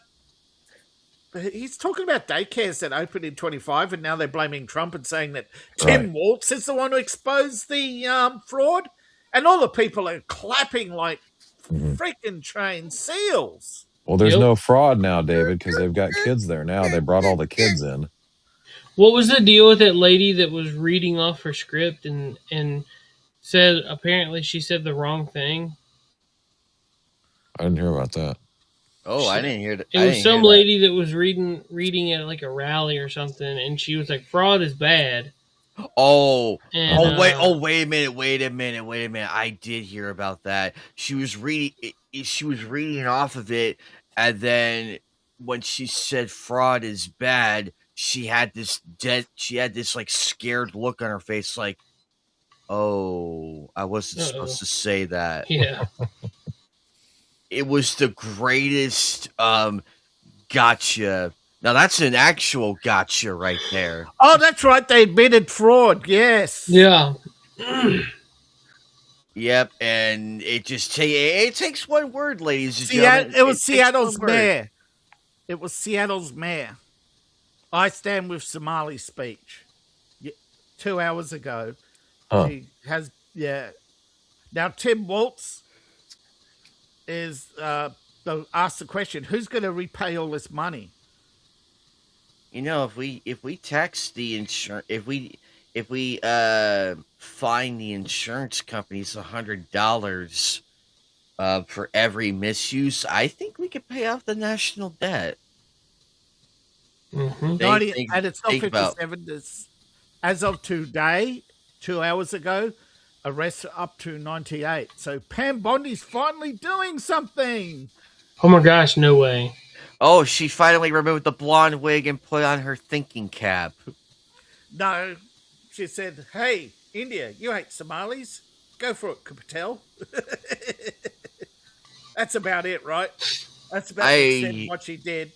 he's talking about daycares that opened in 25, and now they're blaming Trump and saying that Tim Waltz is the one who exposed the fraud. And all the people are clapping like freaking trained seals. Well, there's no fraud now, David, because they've got kids there now. They brought all the kids in. What was the deal with that lady that was reading off her script and said apparently she said the wrong thing? I didn't hear about that. Oh, I didn't hear that. It was some lady that was reading at like a rally or something, and she was like, "Fraud is bad." Wait a minute. I did hear about that. She was reading off of it, and then when she said fraud is bad, she had this like scared look on her face, like, oh, I wasn't supposed to say that. Yeah. It was the greatest gotcha. Now that's an actual gotcha right there. Oh, that's right. They admitted fraud. Yes. Yeah. Yep, and it takes one word, ladies and gentlemen. It was Seattle's mayor. It was Seattle's mayor. I stand with Somali speech. 2 hours ago. She has Now Tim Waltz is asked the question: who's going to repay all this money? You know, if we tax the insurance, if we fine the insurance companies $100 for every misuse, I think we could pay off the national debt. Mm-hmm. And it's not 57. As of today, 2 hours ago, arrests up to 98. So Pam Bondi's finally doing something. Oh my gosh, no way. Oh, she finally removed the blonde wig and put on her thinking cap. No, she said, "Hey, India, you hate Somalis? Go for it, Patel." That's about it, right? That's about what she did.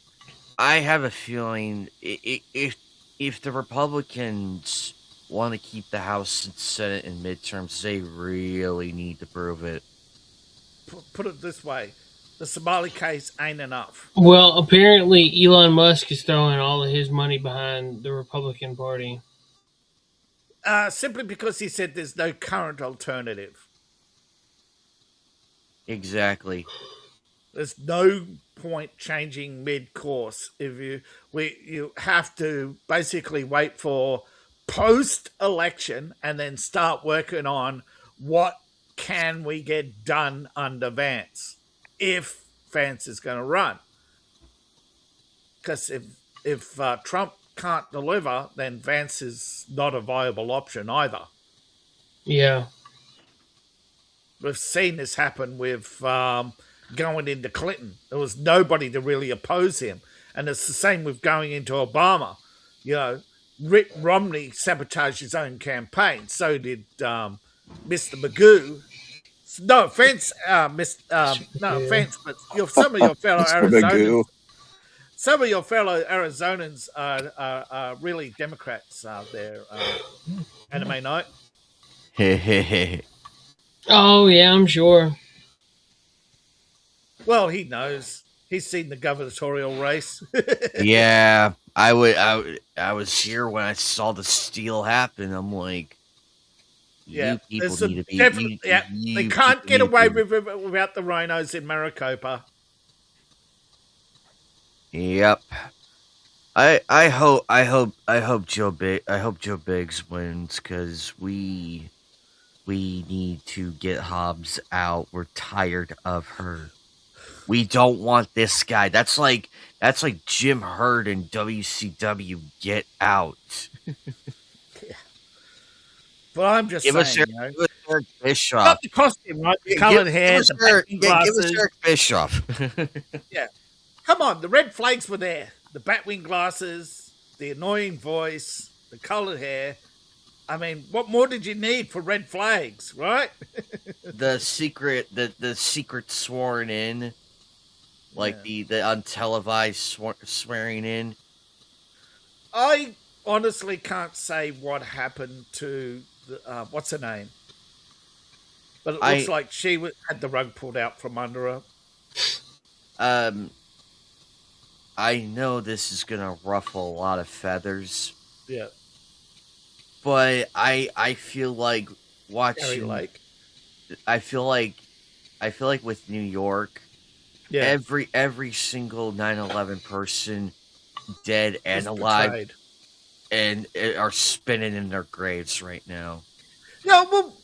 I have a feeling if the Republicans want to keep the House and Senate in midterms, they really need to prove it. Put it this way. The Somali case ain't enough. Well, apparently Elon Musk is throwing all of his money behind the Republican Party. Simply because he said there's no current alternative. Exactly. There's no point changing mid-course. You have to basically wait for post-election and then start working on what can we get done under Vance. If Vance is going to run. Because if Trump can't deliver, then Vance is not a viable option either. Yeah. We've seen this happen with going into Clinton. There was nobody to really oppose him. And it's the same with going into Obama. You know, Mitt Romney sabotaged his own campaign. So did Mr. Magoo. No offense, no offense, but some of your fellow Arizonans, are really Democrats out there. Anime night. Oh yeah, I'm sure. Well, he knows. He's seen the gubernatorial race. Yeah, I was here when I saw the steal happen. I'm like, yeah, people need to be. They can't get away with it without the rhinos in Maricopa. Yep. I hope Joe Biggs wins because we need to get Hobbs out. We're tired of her. We don't want this guy. That's like Jim Herd in WCW. Get out. But I'm just saying, give us Eric Bischoff. Not the costume, right? The coloured hair, the Batwing glasses. Give us Eric Bischoff. Yeah. Come on, the red flags were there. The Batwing glasses, the annoying voice, the coloured hair. I mean, what more did you need for red flags, right? the secret sworn in, like the untelevised swearing in. I honestly can't say what happened to what's her name, but it looks like she had the rug pulled out from under her. I know this is gonna ruffle a lot of feathers. Yeah. But I feel like watching. I feel like with New York, every single 9/11 person, dead and alive, and are spinning in their graves right now. No, well,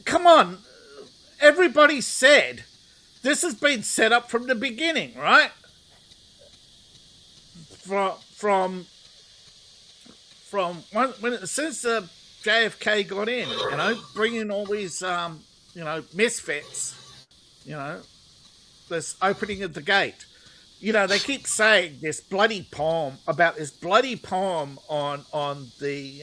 come on. Everybody said this has been set up from the beginning, right? from since JFK got in, bringing all these misfits, this opening of the gate. They keep saying this bloody poem on the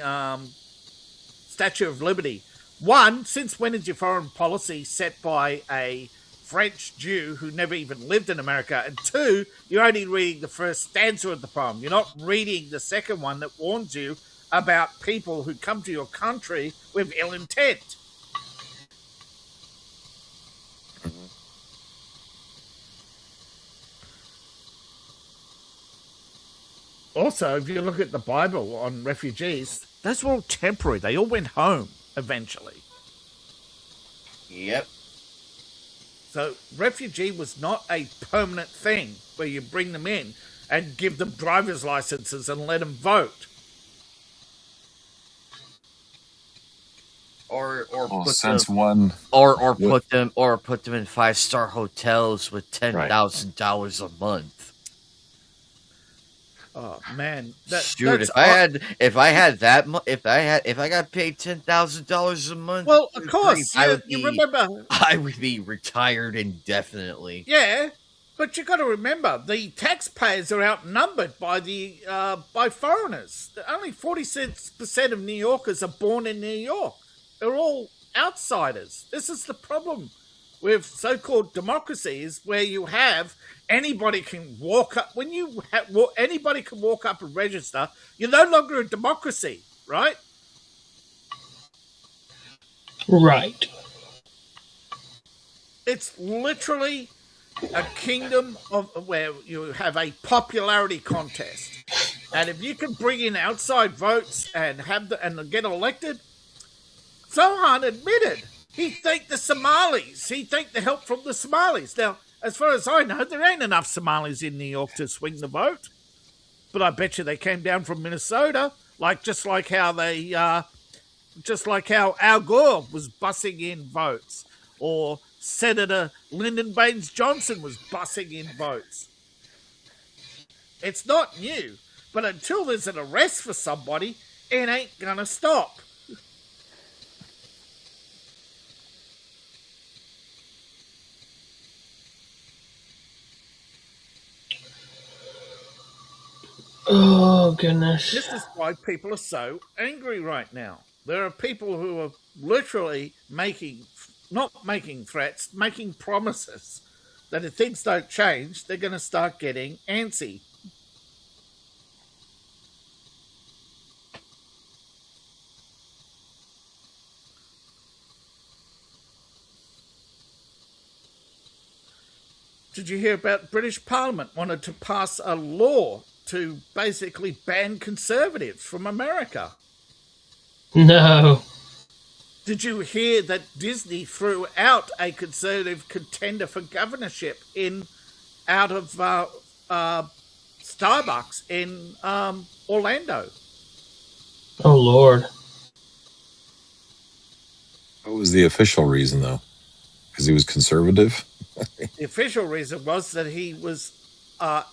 Statue of Liberty. One, since when is your foreign policy set by a French Jew who never even lived in America? And two, you're only reading the first stanza of the poem. You're not reading the second one that warns you about people who come to your country with ill intent. Also, if you look at the Bible on refugees, those were all temporary. They all went home eventually. Yep. So refugee was not a permanent thing where you bring them in and give them driver's licenses and let them vote. Or well, put since them, one or put them in 5-star hotels with $10,000 a month. Oh man, Dude, if I got paid $10,000 a month, well, of course, you remember, I would be retired indefinitely. Yeah, but you got to remember the taxpayers are outnumbered by by foreigners. Only 46% of New Yorkers are born in New York. They're all outsiders. This is the problem with so-called democracies, where you have anybody can walk up. When anybody can walk up and register, you're no longer a democracy, right? Right. It's literally a kingdom of where you have a popularity contest, and if you can bring in outside votes and get elected, Sohan admitted he thanked the Somalis. He thanked the help from the Somalis. Now, as far as I know, there ain't enough Somalis in New York to swing the vote. But I bet you they came down from Minnesota, just like how Al Gore was bussing in votes, or Senator Lyndon Baines Johnson was bussing in votes. It's not new, but until there's an arrest for somebody, it ain't gonna stop. Oh, goodness. This is why people are so angry right now. There are people who are literally not making threats, making promises that if things don't change, they're going to start getting antsy. Did you hear about British Parliament wanted to pass a law to basically ban conservatives from America? No. Did you hear that Disney threw out a conservative contender for governorship out of Starbucks in Orlando? Oh, Lord. What was the official reason, though? Because he was conservative? The official reason was that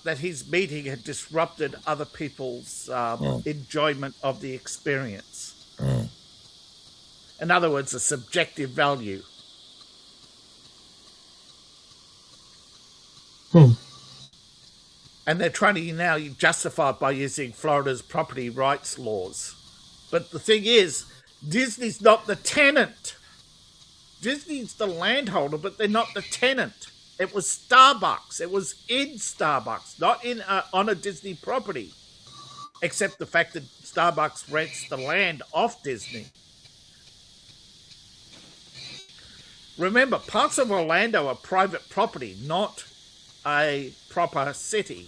that his meeting had disrupted other people's enjoyment of the experience. In other words, a subjective value. And they're trying to now justify it by using Florida's property rights laws. But the thing is, Disney's not the tenant. Disney's the landholder, but they're not the tenant. It was Starbucks. It was in Starbucks, not on a Disney property. Except the fact that Starbucks rents the land off Disney. Remember, parts of Orlando are private property, not a proper city.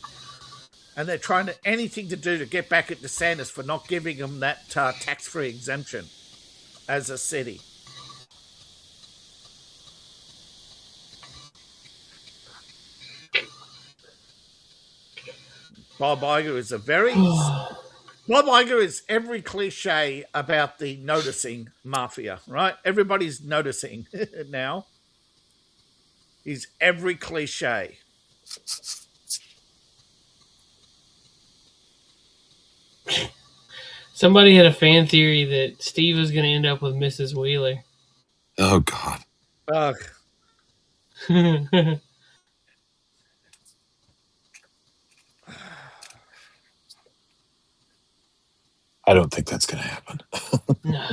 And they're trying anything to do to get back at DeSantis for not giving them that tax-free exemption as a city. Bob Iger is every cliche about the noticing mafia, right? Everybody's noticing now. He's every cliche. Somebody had a fan theory that Steve was going to end up with Mrs. Wheeler. Oh God. Ugh. I don't think that's going to happen. No.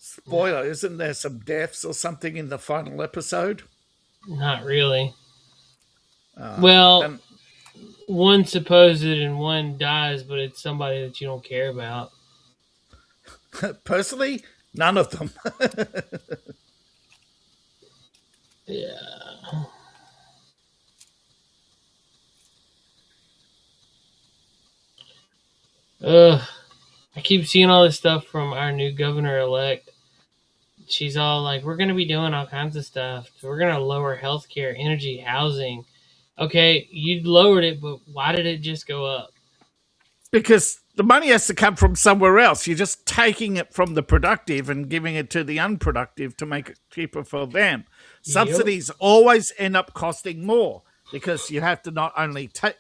Spoiler, isn't there some deaths or something in the final episode? Not really. Well, one supposed and one dies, but it's somebody that you don't care about. Personally, none of them. Yeah. I keep seeing all this stuff from our new governor-elect. She's all like, we're going to be doing all kinds of stuff. We're going to lower healthcare, energy, housing. Okay, you lowered it, but why did it just go up? Because the money has to come from somewhere else. You're just taking it from the productive and giving it to the unproductive to make it cheaper for them. Subsidies always end up costing more because you have to not only take...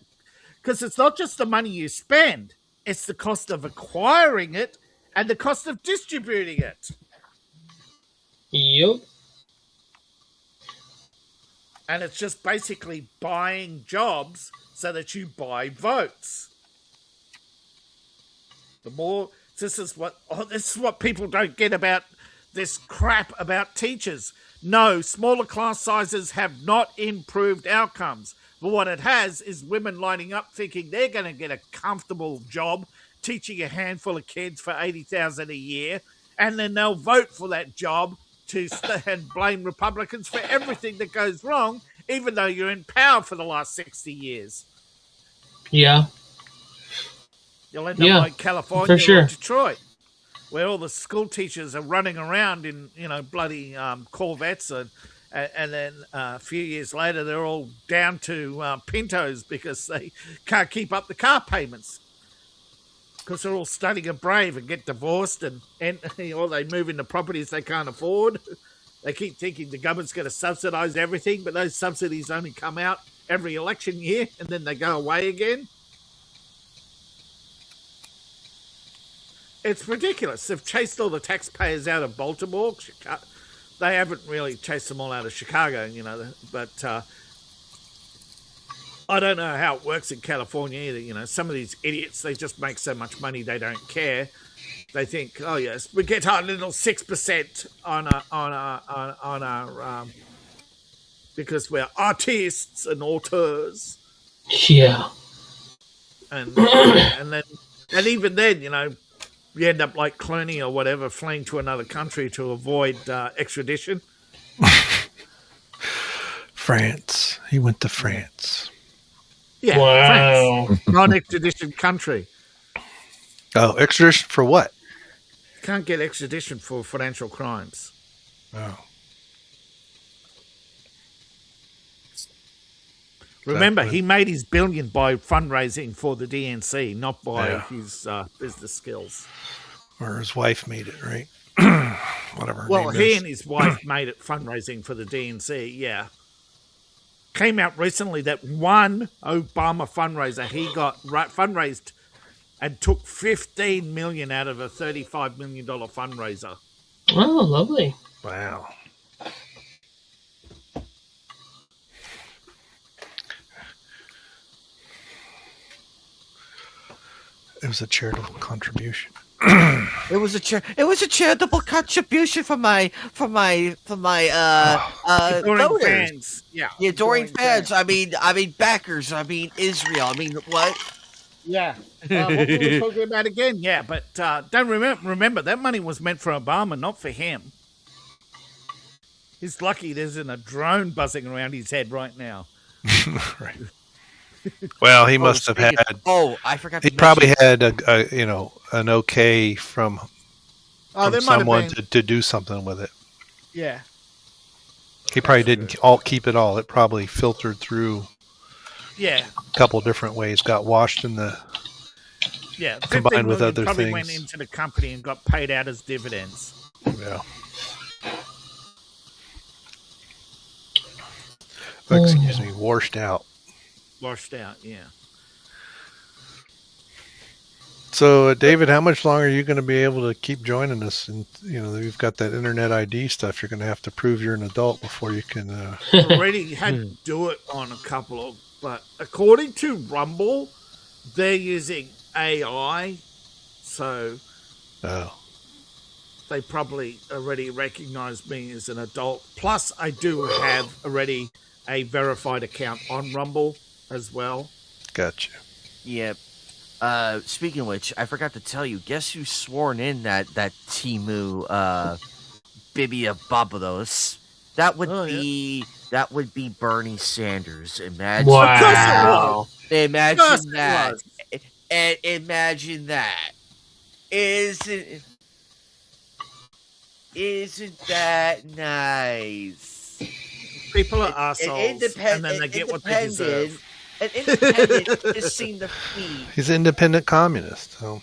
Because it's not just the money you spend. It's the cost of acquiring it and the cost of distributing it. Yep. And it's just basically buying jobs so that you buy votes. The more this is what people don't get about this crap about teachers. No, smaller class sizes have not improved outcomes. But what it has is women lining up thinking they're going to get a comfortable job teaching a handful of kids for $80,000 a year, and then they'll vote for that job and blame Republicans for everything that goes wrong, even though you're in power for the last 60 years. Yeah. You'll end up like California or Detroit, where all the school teachers are running around in, bloody Corvettes, and then a few years later they're all down to Pintos because they can't keep up the car payments. Because they're all studying a brave and get divorced and or they move into properties they can't afford. They keep thinking the government's going to subsidise everything, but those subsidies only come out every election year and then they go away again. It's ridiculous. They've chased all the taxpayers out of Baltimore. They haven't really chased them all out of Chicago, but I don't know how it works in California either. Some of these idiots, they just make so much money they don't care. They think, oh yes, we get our little 6% on our because we're artists and auteurs. Yeah. And even then, you end up like Clooney or whatever, fleeing to another country to avoid extradition. France. He went to France. Yeah, wow. France. Non-extradition country. Oh, extradition for what? Can't get extradition for financial crimes. Oh. Remember, he made his billion by fundraising for the DNC, not by his business skills. Or his wife made it, right? Whatever. Well, he and his wife made it fundraising for the DNC, yeah. Came out recently that one Obama fundraiser, he got fundraised and took $15 million out of a $35 million fundraiser. Oh, lovely. Wow. It was a charitable contribution. It was a charitable contribution from my adoring voters. Fans. Yeah. The adoring fans. I mean backers. I mean Israel. I mean what? Yeah. What were we talking about again? Yeah, but don't remember that money was meant for Obama, not for him. He's lucky there isn't a drone buzzing around his head right now. Right. Well, he must have had. Oh, I forgot. He probably had an okay from someone to do something with it. Yeah. He probably didn't all keep it all. It probably filtered through. Yeah. A couple of different ways. Got washed in the. Yeah. Combined with other probably things. Went into the company and got paid out as dividends. Yeah. Excuse me. Washed out. Washed out, yeah. So, David, how much longer are you going to be able to keep joining us? And you've got that internet ID stuff. You're going to have to prove you're an adult before you can. Already had to do it on a couple of, but according to Rumble, they're using AI, so they probably already recognize me as an adult. Plus, I do have already a verified account on Rumble as well. Gotcha. Yep. Speaking of which, I forgot to tell you, guess who's sworn in that Timu Bibia Babados? That would be Bernie Sanders. Imagine. Wow. Imagine that. And imagine that. Isn't that nice? People are assholes, and then they get what they deserve. An independent has seen the feed. He's an independent communist. So.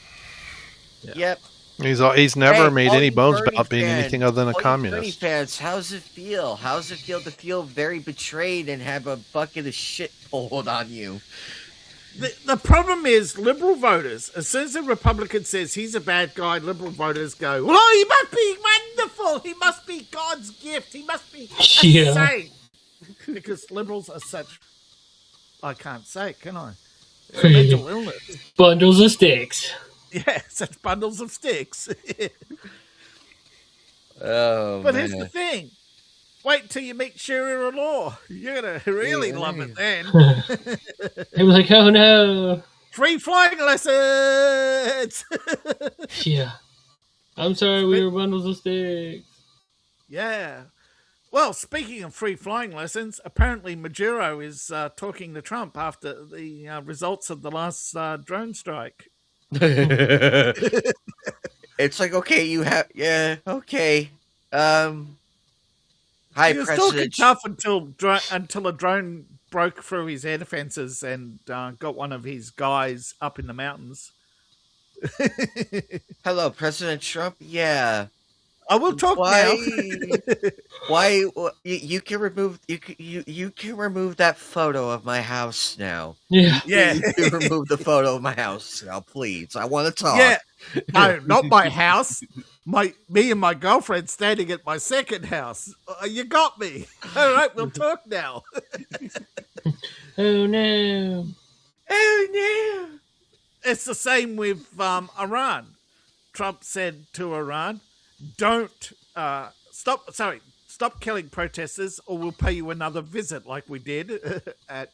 Yep. He's never made any bones about being anything other than a communist. Bernie fans, how's it feel? How's it feel to feel very betrayed and have a bucket of shit pulled on you? The problem is liberal voters, as soon as a Republican says he's a bad guy, liberal voters go, well, he must be wonderful. He must be God's gift. He must be a saint. Because liberals are such... I can't say it, can I? Mental illness. Bundles of sticks. Yeah, such bundles of sticks. But here's the thing. Wait till you meet Sharia law. You're going to really love it then. He was like, oh no. Free flying lessons. Yeah. I'm sorry, we were bundles of sticks. Yeah. Well, speaking of free flying lessons, apparently Maduro is talking to Trump after the results of the last drone strike. It's like, okay, okay. Hi, he was President. talking tough until a drone broke through his air defenses and got one of his guys up in the mountains. Hello, President Trump. Yeah. I will talk now. Why you can remove you can remove that photo of my house now. Yeah. You can remove the photo of my house now, please. I want to talk. Yeah. No, not my house. Me and my girlfriend standing at my second house. You got me. All right, we'll talk now. Oh no. Oh no. It's the same with Iran. Trump said to Iran, don't stop killing protesters or we'll pay you another visit like we did at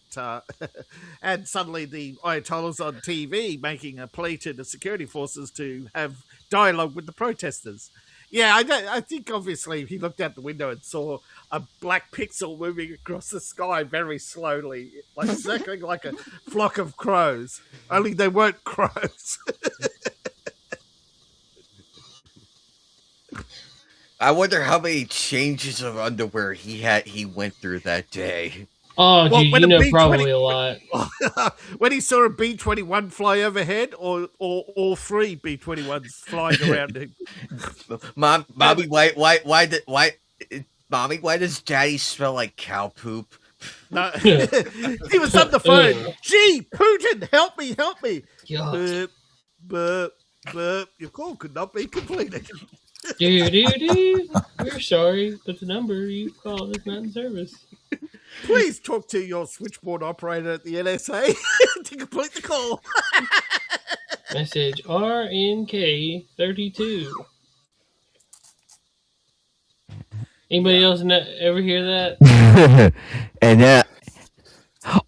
and suddenly the Ayatollah's on TV making a plea to the security forces to have dialogue with the protesters. Yeah, I think obviously he looked out the window and saw a black pixel moving across the sky very slowly, like circling like a flock of crows. Only they weren't crows. I wonder how many changes of underwear he went through that day. Oh, well, dude, probably a lot. When he saw a B-21 fly overhead, or all three B-21s flying around him. Mommy, why does Daddy smell like cow poop? No, he was on the phone. Gee, Putin, help me! Burp. Your call could not be completed. We're sorry, but the number you called is not in service. Please talk to your switchboard operator at the NSA to complete the call. Message RNK32. Anybody else ever hear that? And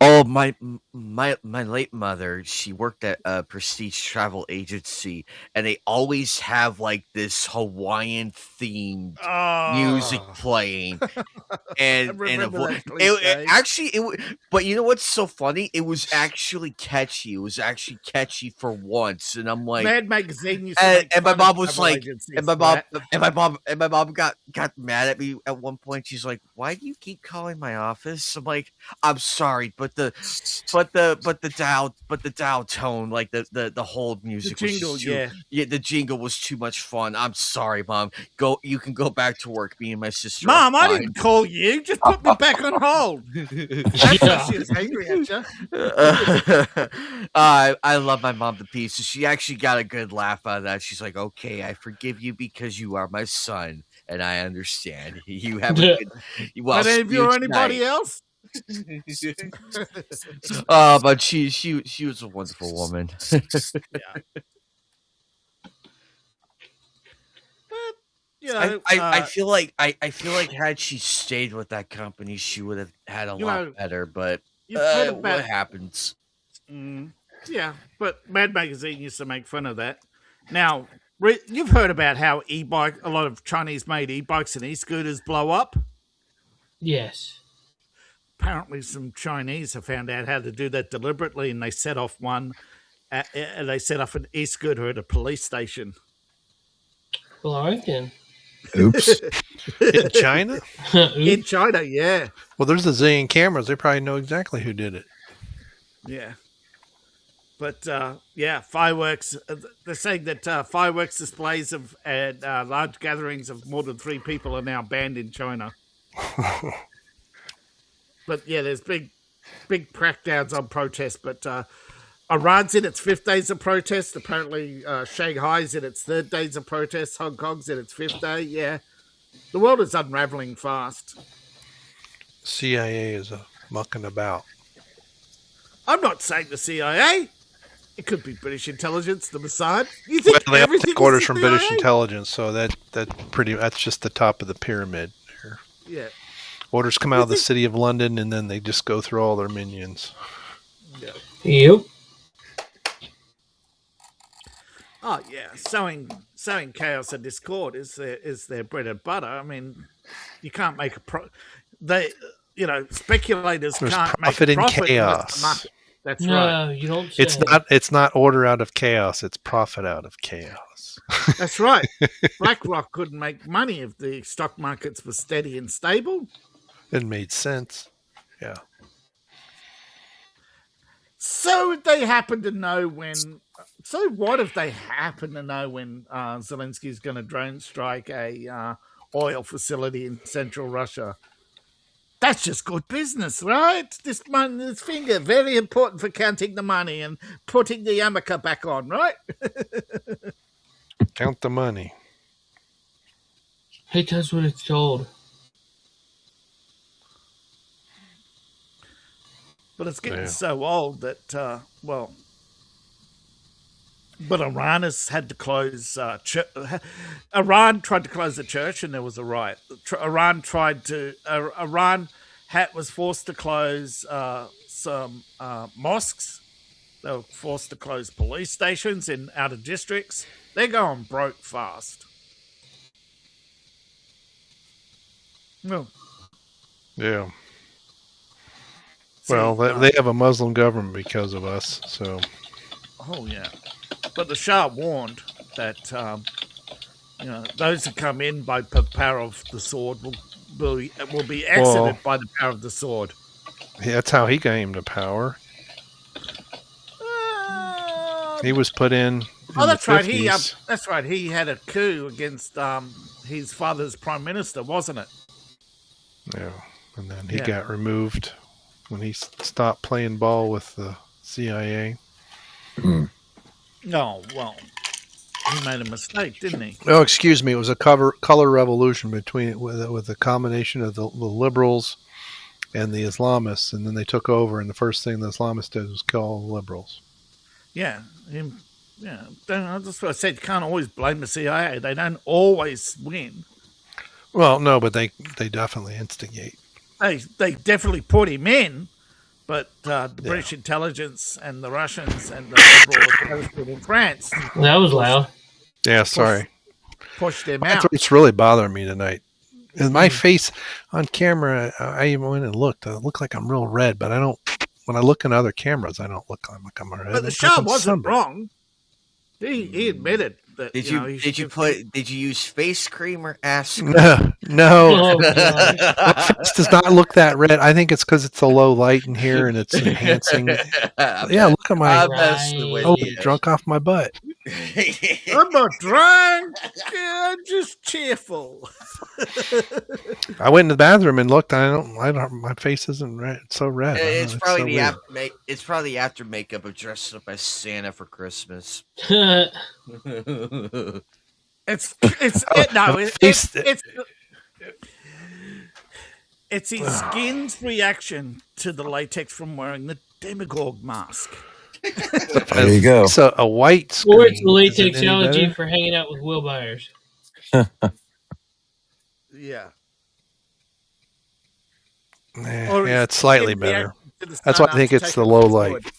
oh, my late mother, she worked at a prestige travel agency, and they always have like this Hawaiian themed music playing. And but you know what's so funny? It was actually catchy. It was actually catchy for once, and I'm like, Mad Magazine. And my mom was like, and my mom got mad at me at one point. She's like, "Why do you keep calling my office?" I'm like, "I'm sorry, but the but the dial tone, like the whole music was jingle, just too, the jingle was too much fun. I'm sorry, Mom. You can go back to work. Me and my sister. Mom, I didn't call you. Just put me back on hold. That's why she was angry at you. I love my mom to pieces. She actually got a good laugh out of that. She's like, "Okay, I forgive you because you are my son, and I understand. You have a good." Well, but if you're anybody else. But she was a wonderful woman. Yeah. But I feel like had she stayed with that company, she would have had a lot better. But what happens? Yeah, but Mad Magazine used to make fun of that. Now you've heard about how a lot of Chinese-made e-bikes and e-scooters blow up. Yes. Apparently, some Chinese have found out how to do that deliberately, and they set off an e-scooter at a police station. Well, all right then. Oops. In China? In China, yeah. Well, there's a zillion cameras. They probably know exactly who did it. Yeah. But, fireworks. They're saying that fireworks displays and large gatherings of more than 3 people are now banned in China. But, yeah, there's big crackdowns on protests. But Iran's in its 5th days of protest. Apparently, Shanghai's in its 3rd days of protest. Hong Kong's in its 5th day. Yeah. The world is unraveling fast. CIA is mucking about. I'm not saying the CIA. It could be British intelligence, the Mossad. You think they have everything take orders is the from CIA? British intelligence, so that's just the top of the pyramid. Yeah. Orders come out of the city of London, and then they just go through all their minions. Yeah. Yep. Oh yeah, sowing chaos and discord is their bread and butter. I mean, you can't make speculators There's can't profit make in profit. chaos. That's No, right. you don't say. It's not order out of chaos. It's profit out of chaos. That's right. BlackRock couldn't make money if the stock markets were steady and stable. It made sense. Yeah. So if they happen to know when? So what if they happen to know when Zelensky's going to drone strike a oil facility in central Russia? That's just good business, right? This finger, very important for counting the money and putting the yarmulke back on, right? Count the money. It does what it's told. But it's getting so old that, but Iran has had to close. Iran tried to close the church, and there was a riot. Iran was forced to close some mosques. They were forced to close police stations in outer districts. They're going broke fast. No. Yeah. Well, they have a Muslim government because of us. So. Oh yeah. But the Shah warned that those who come in by the power of the sword will be exited by the power of the sword. Yeah, that's how he came to power. He was put in. That's right. That's right. He had a coup against his father's prime minister, wasn't it? Yeah, and then he got removed when he stopped playing ball with the CIA. No, well, he made a mistake, didn't he? Oh, excuse me. It was a color revolution with a combination of the liberals and the Islamists, and then they took over, and the first thing the Islamists did was kill all the liberals. Yeah, that's what I said. You can't always blame the CIA. They don't always win. Well, no, but they definitely instigate. They definitely put him in. But the British intelligence and the Russians and the liberal in France. That was loud. Yeah, sorry. Pushed him out. That's what's really bothering me tonight. And my face on camera, I even went and looked. I look like I'm real red, but I don't. When I look in other cameras, I don't look like I'm red. But the Shah wasn't wrong. He admitted that. Did you know, you he did you should- put did you use face cream or ass cream? No. Oh, gosh. My face does not look that red. I think it's because it's a low light in here and it's enhancing. Yeah, look at my I'm messing with oh, you. drunk off my butt. I'm not drunk. I'm just cheerful. I went in the bathroom and looked. I don't. My face isn't red. It's so red. I don't It's know, probably so the weird. it's probably the after makeup of dressed up as Santa for Christmas. It's his skin's reaction to the latex from wearing the Demogorg mask. There you go. So a white screen. Or it's the Is it latex any allergy better? for hanging out with Will Byers. Yeah. Yeah, it's slightly skin better. reaction to the That's why sun I think after it's the taking low off his light.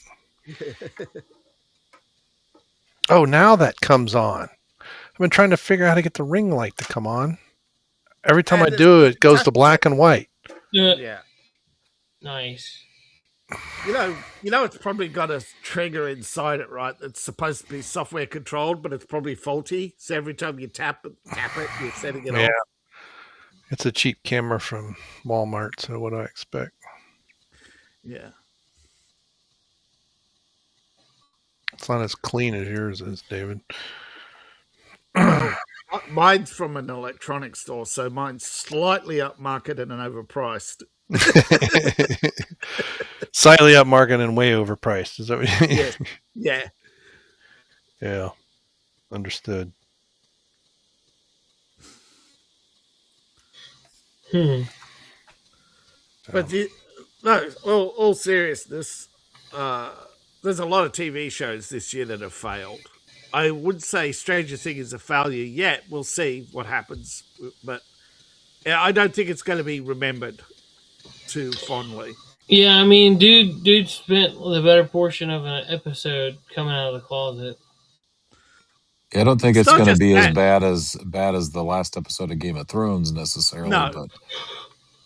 hood. Oh, now that comes on. I've been trying to figure out how to get the ring light to come on. Every time I And do it goes to black and white. Yeah. Nice. You know, it's probably got a trigger inside it, right? That's supposed to be software controlled, but it's probably faulty. So every time you tap it, you're setting it Yeah. off. It's a cheap camera from Walmart, so what do I expect? Yeah. It's not as clean as yours is, David. Mine's from an electronics store, so mine's slightly upmarket and overpriced. Slightly upmarket and way overpriced. Is that what you Yeah. Yeah. Yeah. Understood. But all seriousness, there's a lot of TV shows this year that have failed. I would say Stranger Things is a failure yet. We'll see what happens, but I don't think it's going to be remembered too fondly. Yeah, I mean, dude spent the better portion of an episode coming out of the closet. Yeah, I don't think It's it's not going to just be that. as bad as the last episode of Game of Thrones necessarily, No. but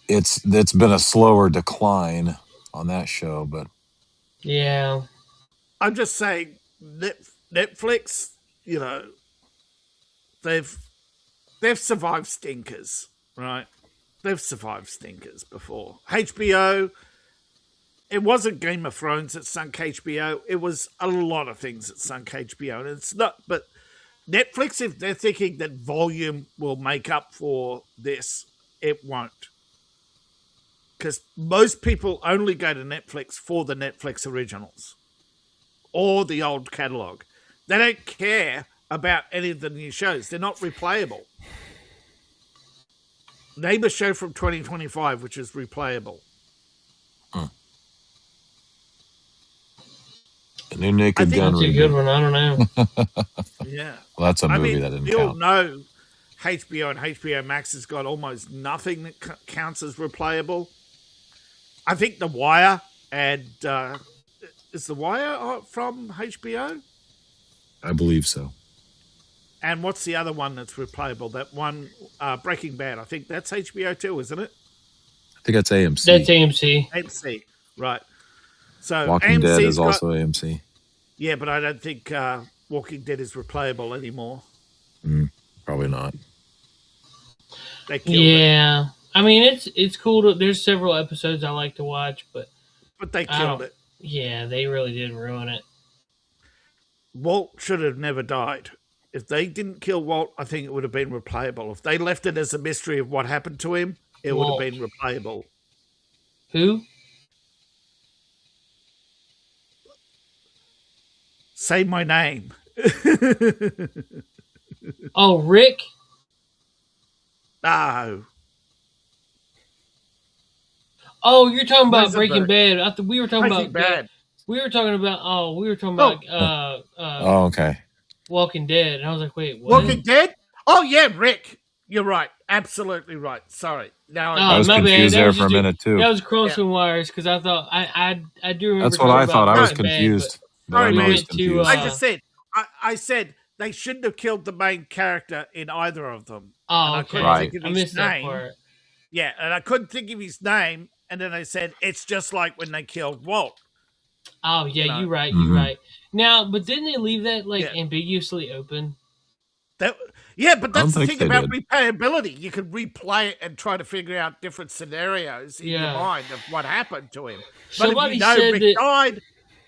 it's been a slower decline on that show. But Yeah. I'm just saying, Netflix, you know, they've survived stinkers, right? They've survived stinkers before. HBO, it wasn't Game of Thrones that sunk HBO. It was a lot of things that sunk HBO, and it's not. But Netflix, if they're thinking that volume will make up for this, it won't. Because most people only go to Netflix for the Netflix originals or the old catalog. They don't care about any of the new shows. They're not replayable. Name a show from 2025 which is replayable. the new Naked think Gun That's a good reboot. one. I don't know. Yeah. Well, that's a I movie mean, that didn't we all count. know HBO and HBO Max has got almost nothing that counts as replayable. I think The Wire and is The Wire from HBO? I believe so. And what's the other one that's replayable? That one, Breaking Bad. I think that's HBO too, isn't it? I think that's AMC. That's AMC. AMC, right? So Walking Dead AMC's is also AMC. Yeah, but I don't think Walking Dead is replayable anymore. Probably not. They killed it, Yeah. I mean, it's cool. There's several episodes I like to watch, but but they I killed don't- it. yeah, they really did ruin it. Walt should have never died. If they didn't kill Walt, I think it would have been replayable. If they left it as a mystery of what happened to him, it Walt. would have been replayable. Who? Say my name. Oh, Rick? No. Oh, you're talking about Breaking Breaking Bad. We were talking Breaking about Bad. We were talking about Oh, okay. Walking Dead, and I was like, wait, what? Walking Dead? Oh, yeah, Rick. You're right. Absolutely right. Sorry. Now Oh, I was my bad. confused That there was for a just minute too. That was crossing wires because I thought I do remember. That's what I talking thought. about I was Breaking Bad, confused. but Sorry, I man. was went to, confused. I just said, I said they shouldn't have killed the main character in either of them. Oh, And I okay. couldn't Right. think I of his missed that name. part. Yeah, and I couldn't think of his name. And then I said, it's just like when they killed Walt. Oh yeah, You know. you're right. Mhm. You're right. Now, but didn't they leave that like Yeah. ambiguously open? But I don't that's the think thing they about did. replayability. You can replay it and try to figure out different scenarios in your Yeah. mind of what happened to him. But if Somebody you know said Rick that. died,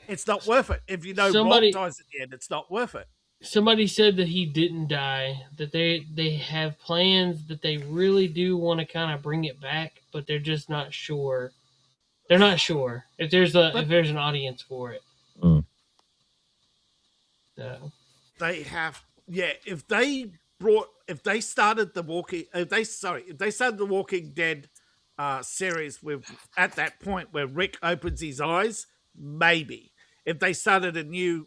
it's not worth it. If you know Walt Somebody dies at the end, it's not worth it. somebody said that he didn't die. That they have plans that they really do want to kind of bring it back, but they're just not sure. They're not sure if there's an audience for it. Mm. So. They have, if they started the Walking Dead series with at that point where Rick opens his eyes, maybe. If they started a new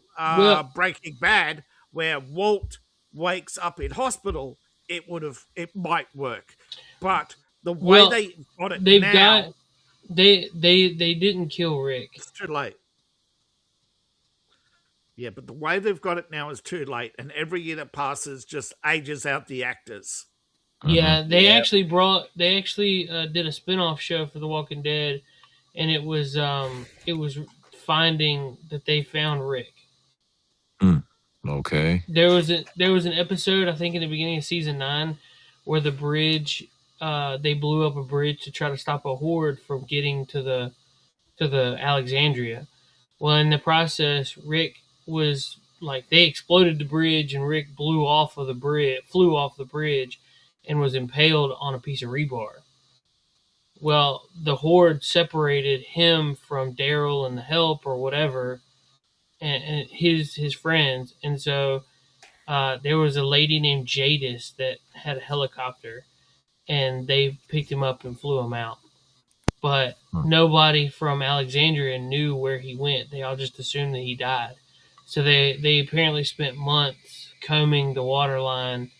Breaking Bad where Walt wakes up in hospital, it might work. But the way they got it now, they didn't kill Rick. it's too late. Yeah, but the way they've got it now is too late, and every year that passes just ages out the actors. Yeah, they actually did a spin-off show for The Walking Dead, and it was finding that they found Rick. Okay. There was an episode, I think in the beginning of season 9, where the bridge they blew up a bridge to try to stop a horde from getting to the Alexandria. Well, in the process, Rick was like they exploded the bridge, and Rick flew off the bridge, and was impaled on a piece of rebar. Well, the horde separated him from Daryl and the help or whatever, and his friends, and so there was a lady named Jadis that had a helicopter, and they picked him up and flew him out. But nobody from Alexandria knew where he went. They all just assumed that he died. So they apparently spent months combing the water line,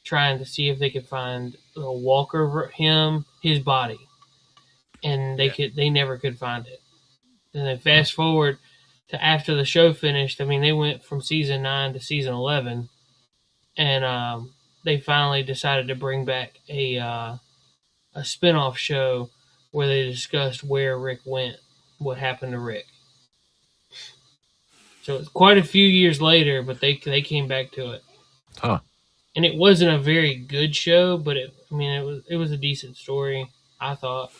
trying to see if they could find a walker his body, and they never could find it. And then fast forward to after the show finished. I mean, they went from season 9 to season 11, and they finally decided to bring back a spin-off show where they discussed where Rick went, what happened to Rick. So it's quite a few years later, but they came back to it. Huh. And it wasn't a very good show, but it was a decent story, I thought.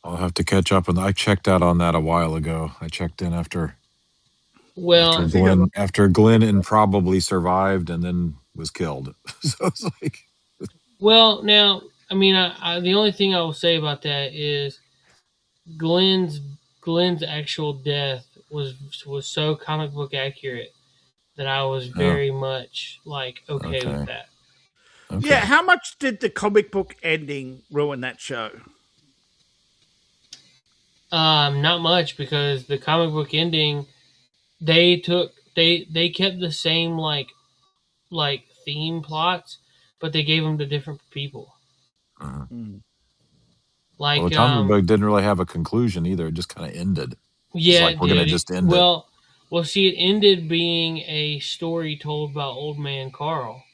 I'll have to catch up. And I checked out on that a while ago. I checked in after Glenn improbably survived and then was killed. So it's like, well, now, I mean, I the only thing I will say about that is Glenn's actual death was so comic book accurate that I was very much like okay with that. Okay. Yeah, how much did the comic book ending ruin that show? Not much, because the comic book ending, they kept the same like theme plots, but they gave them to different people. Like, the comic book didn't really have a conclusion either. It just kind of ended. Yeah, like, we're going to just end it. Well, see, it ended being a story told about Old Man Carl.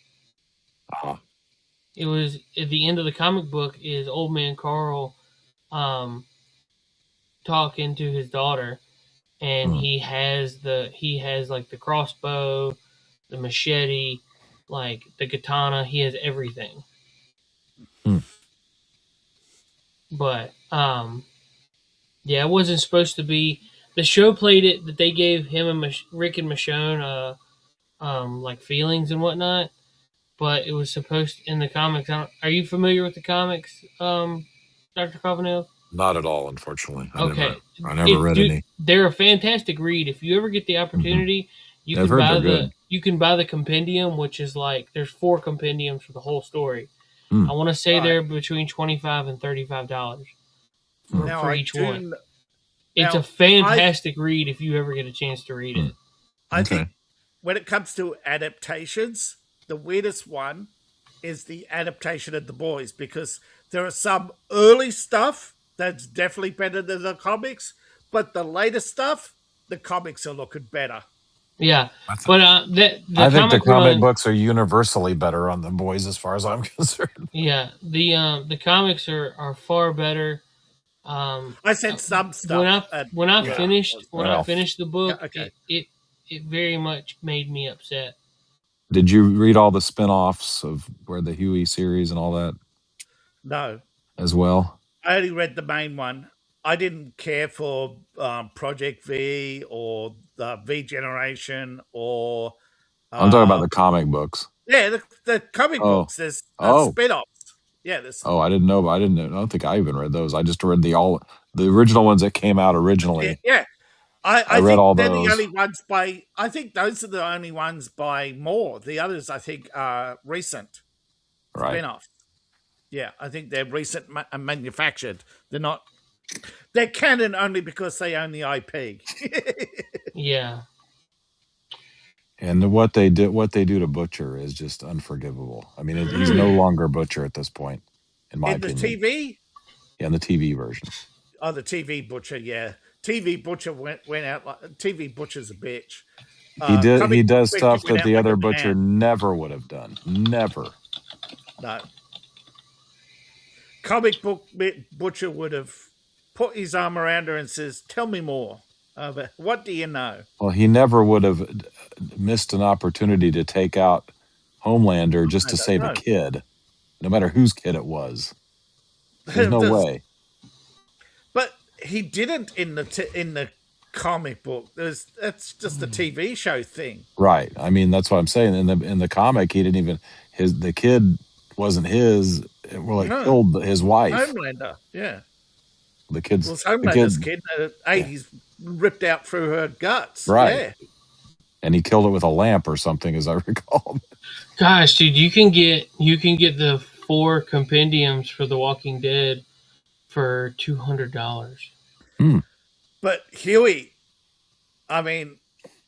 It was at the end of the comic book is Old Man Carl talking to his daughter, and he has like the crossbow, the machete, like the katana. He has everything. But yeah, it wasn't supposed to be. The show played it that they gave him and Rick and Michonne like feelings and whatnot, but it was supposed in the comics. Are you familiar with the comics, Dr. Covenell? Not at all, unfortunately. I never read any. They're a fantastic read. If you ever get the opportunity, you can buy the compendium, which is like there's 4 compendiums for the whole story. I want to say they're between $25 and $35 for each one. It's a fantastic read if you ever get a chance to read it. I think when it comes to adaptations, the weirdest one is the adaptation of The Boys, because there are some early stuff that's definitely better than the comics, but the later stuff, the comics are looking better. Yeah, but I think the comic books are universally better on The Boys as far as I'm concerned. Yeah, the comics are far better. I said some stuff. When I finished the book, okay. it very much made me upset. Did you read all the spin-offs of where the Huey series and all that No, as well? I only read the main one. I didn't care for Project V or the V Generation or. I'm talking about the comic books. Yeah, the comic books. There's spin-offs. Yeah, there's. Oh, I didn't know. I don't think I even read those. I just read the original ones that came out originally. Yeah. I read think all they're those. the only ones by. I think those are the only ones by Moore. The others, I think, are recent spin-offs. Yeah, I think they're recent manufactured. They're not. They're canon only because they own the IP. Yeah. And what they do to Butcher is just unforgivable. I mean, he's no longer Butcher at this point, in my opinion. In the TV? Yeah, in the TV version. Oh, the TV Butcher, yeah. TV Butcher went out like TV Butcher's a bitch. He does stuff that the other Butcher never would have done. Never. No. Comic book Butcher would have put his arm around her and says, "Tell me more. What do you know?" Well, he never would have missed an opportunity to take out Homelander just to save a kid, no matter whose kid it was. There's no way. But he didn't in the comic book. That's just a TV show thing, right? I mean, that's what I'm saying. In the comic, he didn't even the kid wasn't his. Well, it killed his wife. Homelander, yeah. The kid's Homelander's kid. He's ripped out through her guts, right? Yeah. And he killed it with a lamp or something, as I recall. Gosh, dude, you can get the 4 compendiums for The Walking Dead for $200. But Huey, I mean,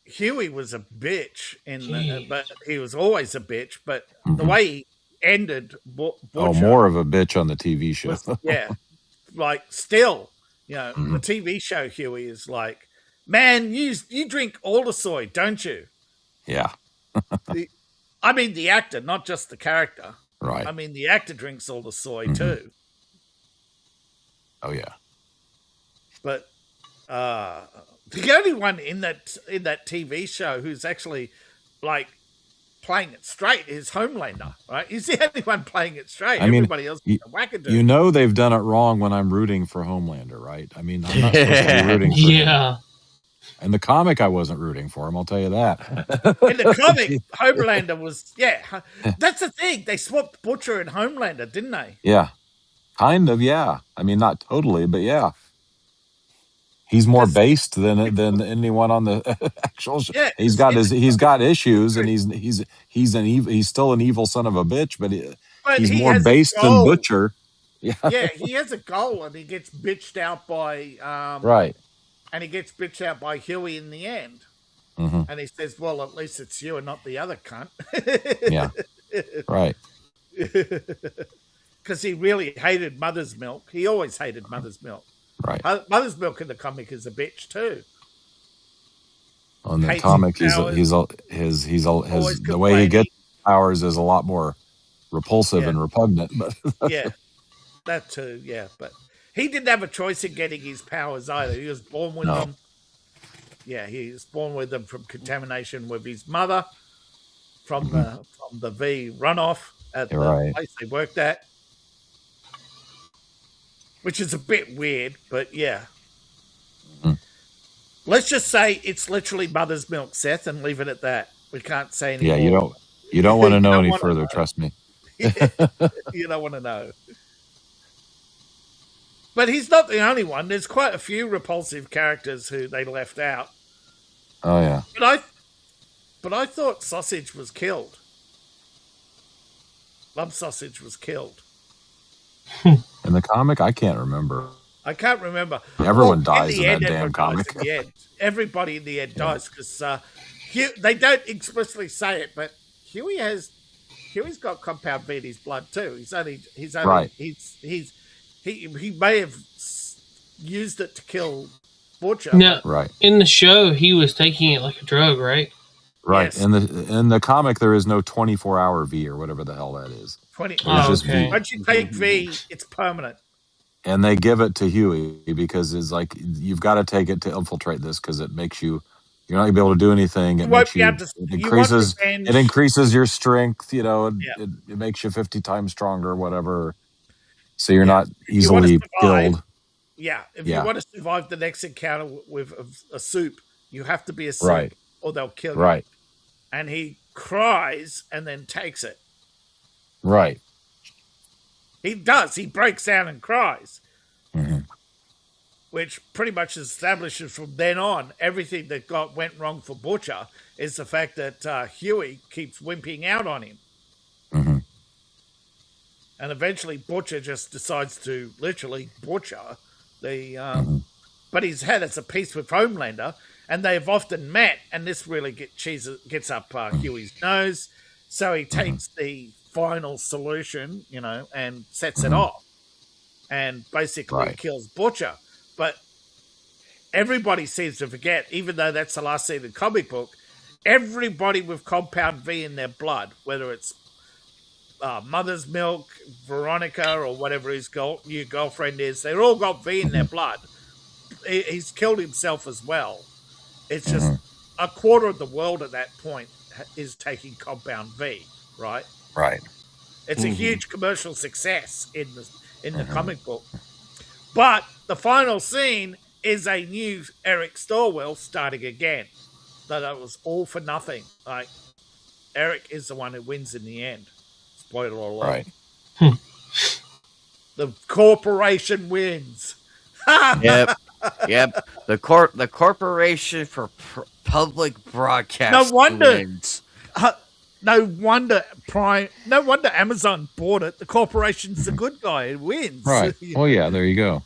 Huey was a bitch, but he was always a bitch. But the way he ended, Butcher, more of a bitch on the TV show. Like still, the TV show Huey is like, man, you drink Aldersoy, don't you? Yeah. I mean, the actor, not just the character. Right. I mean, the actor drinks Aldersoy too. Oh yeah. But the only one in that TV show who's actually like playing it straight is Homelander, right? He's the only one playing it straight. Everybody else is a wackadoo. You know they've done it wrong when I'm rooting for Homelander, right? I mean, I'm not supposed to be rooting for him. In the comic, I wasn't rooting for him, I'll tell you that. In the comic, Homelander was, that's the thing. They swapped Butcher and Homelander, didn't they? Yeah. Kind of, yeah. I mean, not totally, but yeah. He's more based than anyone on the actual show. Yeah, he's got issues, and he's still an evil son of a bitch, but he's more based than Butcher. Yeah, he has a goal, and he gets bitched out by right. And he gets bitched out by Huey in the end. And he says, "Well, at least it's you and not the other cunt." Yeah, right. Because he really hated Mother's Milk. He always hated Mother's Milk. Right. Mother's Milk in the comic is a bitch too. On the comic, the way he gets powers is a lot more repulsive and repugnant. But yeah, that too. Yeah, but he didn't have a choice in getting his powers either. He was born with them. Yeah, he was born with them from contamination with his mother from the V runoff at the place they worked at. Which is a bit weird, but yeah. Let's just say it's literally Mother's Milk, Seth, and leave it at that. We can't say any more. Yeah, you don't want to know any further, trust me. You don't want to know. But he's not the only one. There's quite a few repulsive characters who they left out. Oh, yeah. But I thought Sausage was killed. Love Sausage was killed. In the comic, I can't remember. I can't remember. Everyone dies in that damn comic. Everybody in the end dies because they don't explicitly say it, but Huey's got compound V in his blood too. He's only right. He may have used it to kill Butcher. No, right. In the show, he was taking it like a drug, right? Right. Yes. In the comic, there is no 24-hour V or whatever the hell that is. Just V. Once you take V, it's permanent. And they give it to Huey because it's like, you've got to take it to infiltrate this because it makes you're not gonna be able to do anything. It makes it increases your strength. It makes you 50 times stronger, whatever. So you're not easily killed. Yeah, if you want to survive the next encounter with a soup, you have to be a soup, Right. or they'll kill you. Right. And he cries and then takes it. Right. He does. He breaks down and cries, Mm-hmm. which pretty much establishes from then on everything that went wrong for Butcher is the fact that Huey keeps wimping out on him. Mm-hmm. And eventually Butcher just decides to literally butcher the... But he's had as a peace with Homelander, and they've often met, and this really gets up Huey's nose. So he takes the final solution, and sets it off. And basically kills Butcher. But everybody seems to forget, even though that's the last scene of the comic book, everybody with Compound V in their blood, whether it's Mother's Milk, Veronica, or whatever his new girlfriend is, they've all got V in their blood. He's killed himself as well. It's just a quarter of the world at that point is taking Compound V, right? Right. It's a huge commercial success in the comic book. But the final scene is a new Eric Storwell starting again. So that was all for nothing. Like, Eric is the one who wins in the end. Spoiler alert. Right. The corporation wins. Yep. The corporation for public broadcast. No wonder. Wins. No wonder Amazon bought it. The corporation's the good guy who wins. Right. Oh yeah, there you go.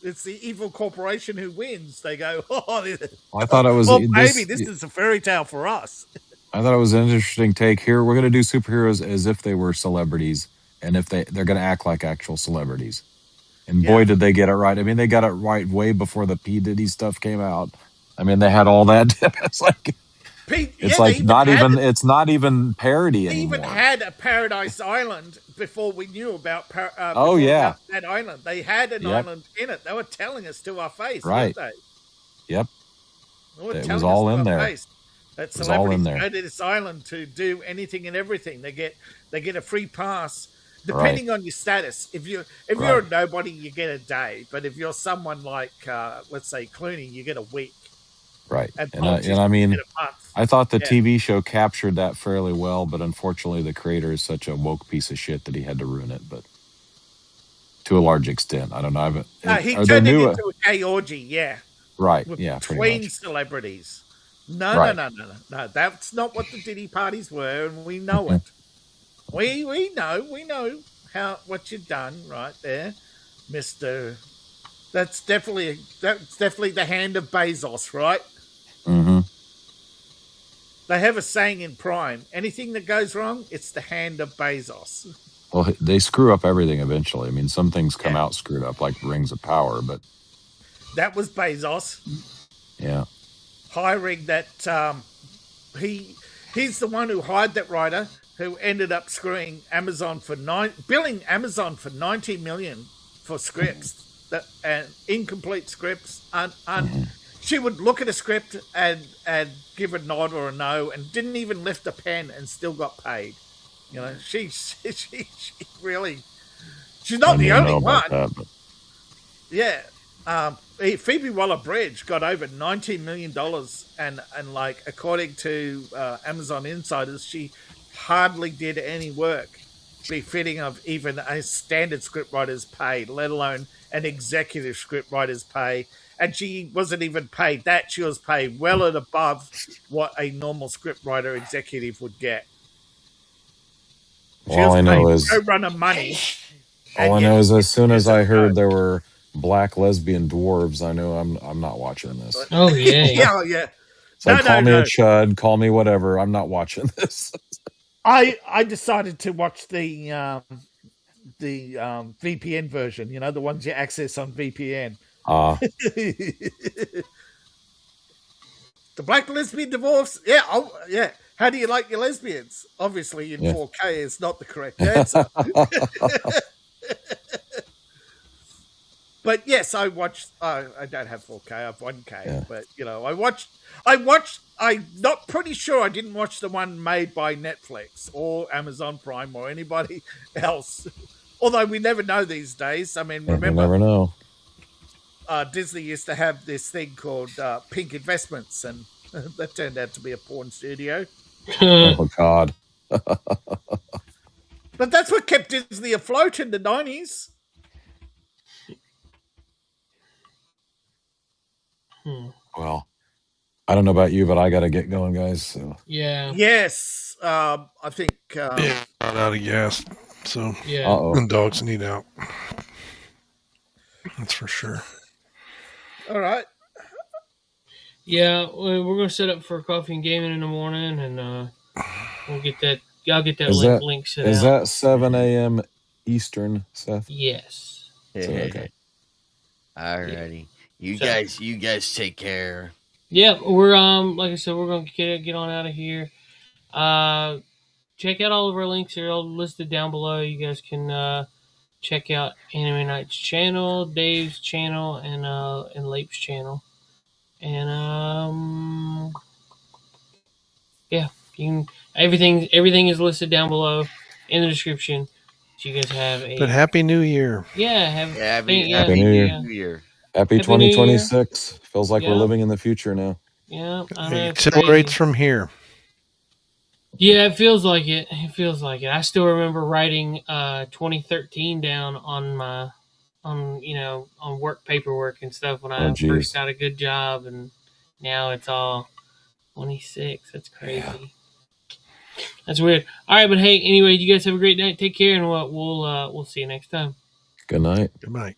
It's the evil corporation who wins. They go, I thought it was. Well, maybe this is a fairy tale for us. I thought it was an interesting take. Here, we're going to do superheroes as if they were celebrities, and if they're going to act like actual celebrities. And boy, did they get it right. I mean, they got it right way before the P. Diddy stuff came out. I mean, they had all that. It's like, it's not even parody they anymore. They even had a Paradise Island before we knew about that island. They had an island in it. They were telling us to our face, weren't they? Yep. It was all in there. Face. That celebrities go to this island to do anything and everything. They get a free pass. Depending on your status, if you're a nobody, you get a day. But if you're someone like, let's say Clooney, you get a week. Right, and I mean, I thought the TV show captured that fairly well, but unfortunately, the creator is such a woke piece of shit that he had to ruin it. But to a large extent, I don't know. He turned it into a gay orgy, right, between celebrities. No, that's not what the Diddy parties were, and we know it. We know what you've done right there, Mr. That's definitely the hand of Bezos, right? Mm-hmm. They have a saying in Prime: anything that goes wrong, it's the hand of Bezos. Well, they screw up everything eventually. I mean, some things come out screwed up, like Rings of Power, but that was Bezos. Yeah, hiring that. He's the one who hired that writer who ended up screwing Amazon billing Amazon for $90 million for scripts and incomplete scripts. She would look at a script and give a nod or a no, and didn't even lift a pen, and still got paid. She really. She's not the only one. Phoebe Waller-Bridge got over $19 million, and like according to Amazon insiders, she hardly did any work befitting of even a standard scriptwriter's pay, let alone an executive scriptwriter's pay. And she wasn't even paid that. She was paid well and above what a normal scriptwriter executive would get. All I know is showrunner money. All I know is as soon as I heard there were black lesbian dwarves, I know I'm not watching this. Oh yeah. yeah. So call me a chud, call me whatever. I'm not watching this. I decided to watch the VPN version. The ones you access on VPN. The black lesbian divorce. Yeah. How do you like your lesbians? Obviously, in 4K is not the correct answer. But yes, I watched. I don't have 4K. I have 1K. Yeah. But I watched. I'm not pretty sure I didn't watch the one made by Netflix or Amazon Prime or anybody else. Although we never know these days. I mean, You remember never know. Disney used to have this thing called Pink Investments, and that turned out to be a porn studio. Oh God. But that's what kept Disney afloat in the 90s. Well, I don't know about you, but I got to get going, guys. So Yeah. Yes, I think. Yeah, not out of gas. So Yeah. the dogs need out. That's for sure. All right. Yeah, we're gonna set up for coffee and gaming in the morning, and we'll get that. I'll get that link set is out. that 7 a.m. Eastern, Seth? Yes. Okay. Alrighty. You So- guys take care. Yeah, we're like I said, we're gonna get on out of here. Check out all of our links; they're all listed down below. You guys can check out Anime Night's channel, Dave's channel, and Lape's channel. And yeah, you can, everything is listed down below in the description. So you guys have a But Happy New Year. Happy New Year. Happy Happy New Year. 2026. Feels like we're Yeah. living in the future now. Yeah, I know, It it's accelerates crazy. from here. Yeah, it feels like it. It feels like it. I still remember writing 2013 down on my on work paperwork and stuff when I geez. first got a good job, and now it's all 26. That's crazy. Yeah. That's weird. All right, but hey, anyway, you guys have a great night. Take care, and we'll see you next time. Good night. Good night.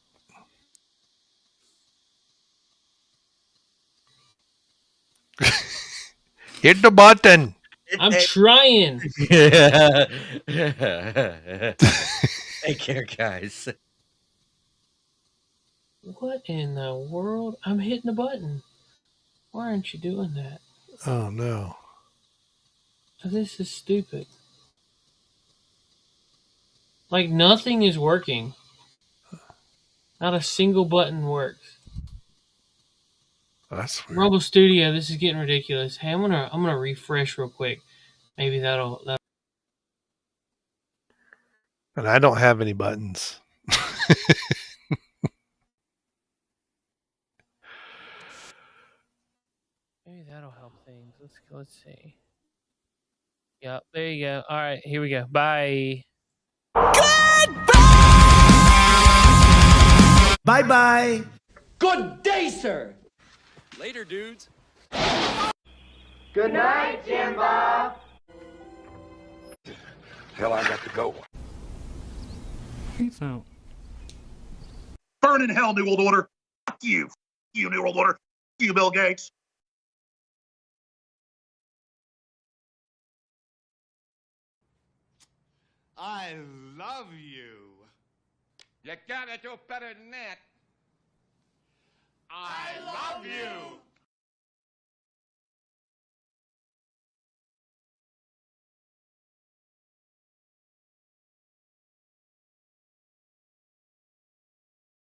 Hit the button. I'm trying. Take care, guys. What in the world? I'm hitting the button. Why aren't you doing that? Oh no. This is stupid. Like, nothing is working. Not a single button works. That's weird. Rumble Studio, this is getting ridiculous. Hey, I'm gonna refresh real quick. Maybe that'll And I don't have any buttons. maybe that'll help things. Let's see. Yep, there you go. All right, here we go. Bye. Bye-bye. Good day, sir. Later, dudes. Good night, Jim Bob. Hell, I got to go. Peace out. Burn in hell, New World Order. Fuck you. Fuck you, New World Order. Fuck you, Bill Gates. I love you. You gotta do better than that.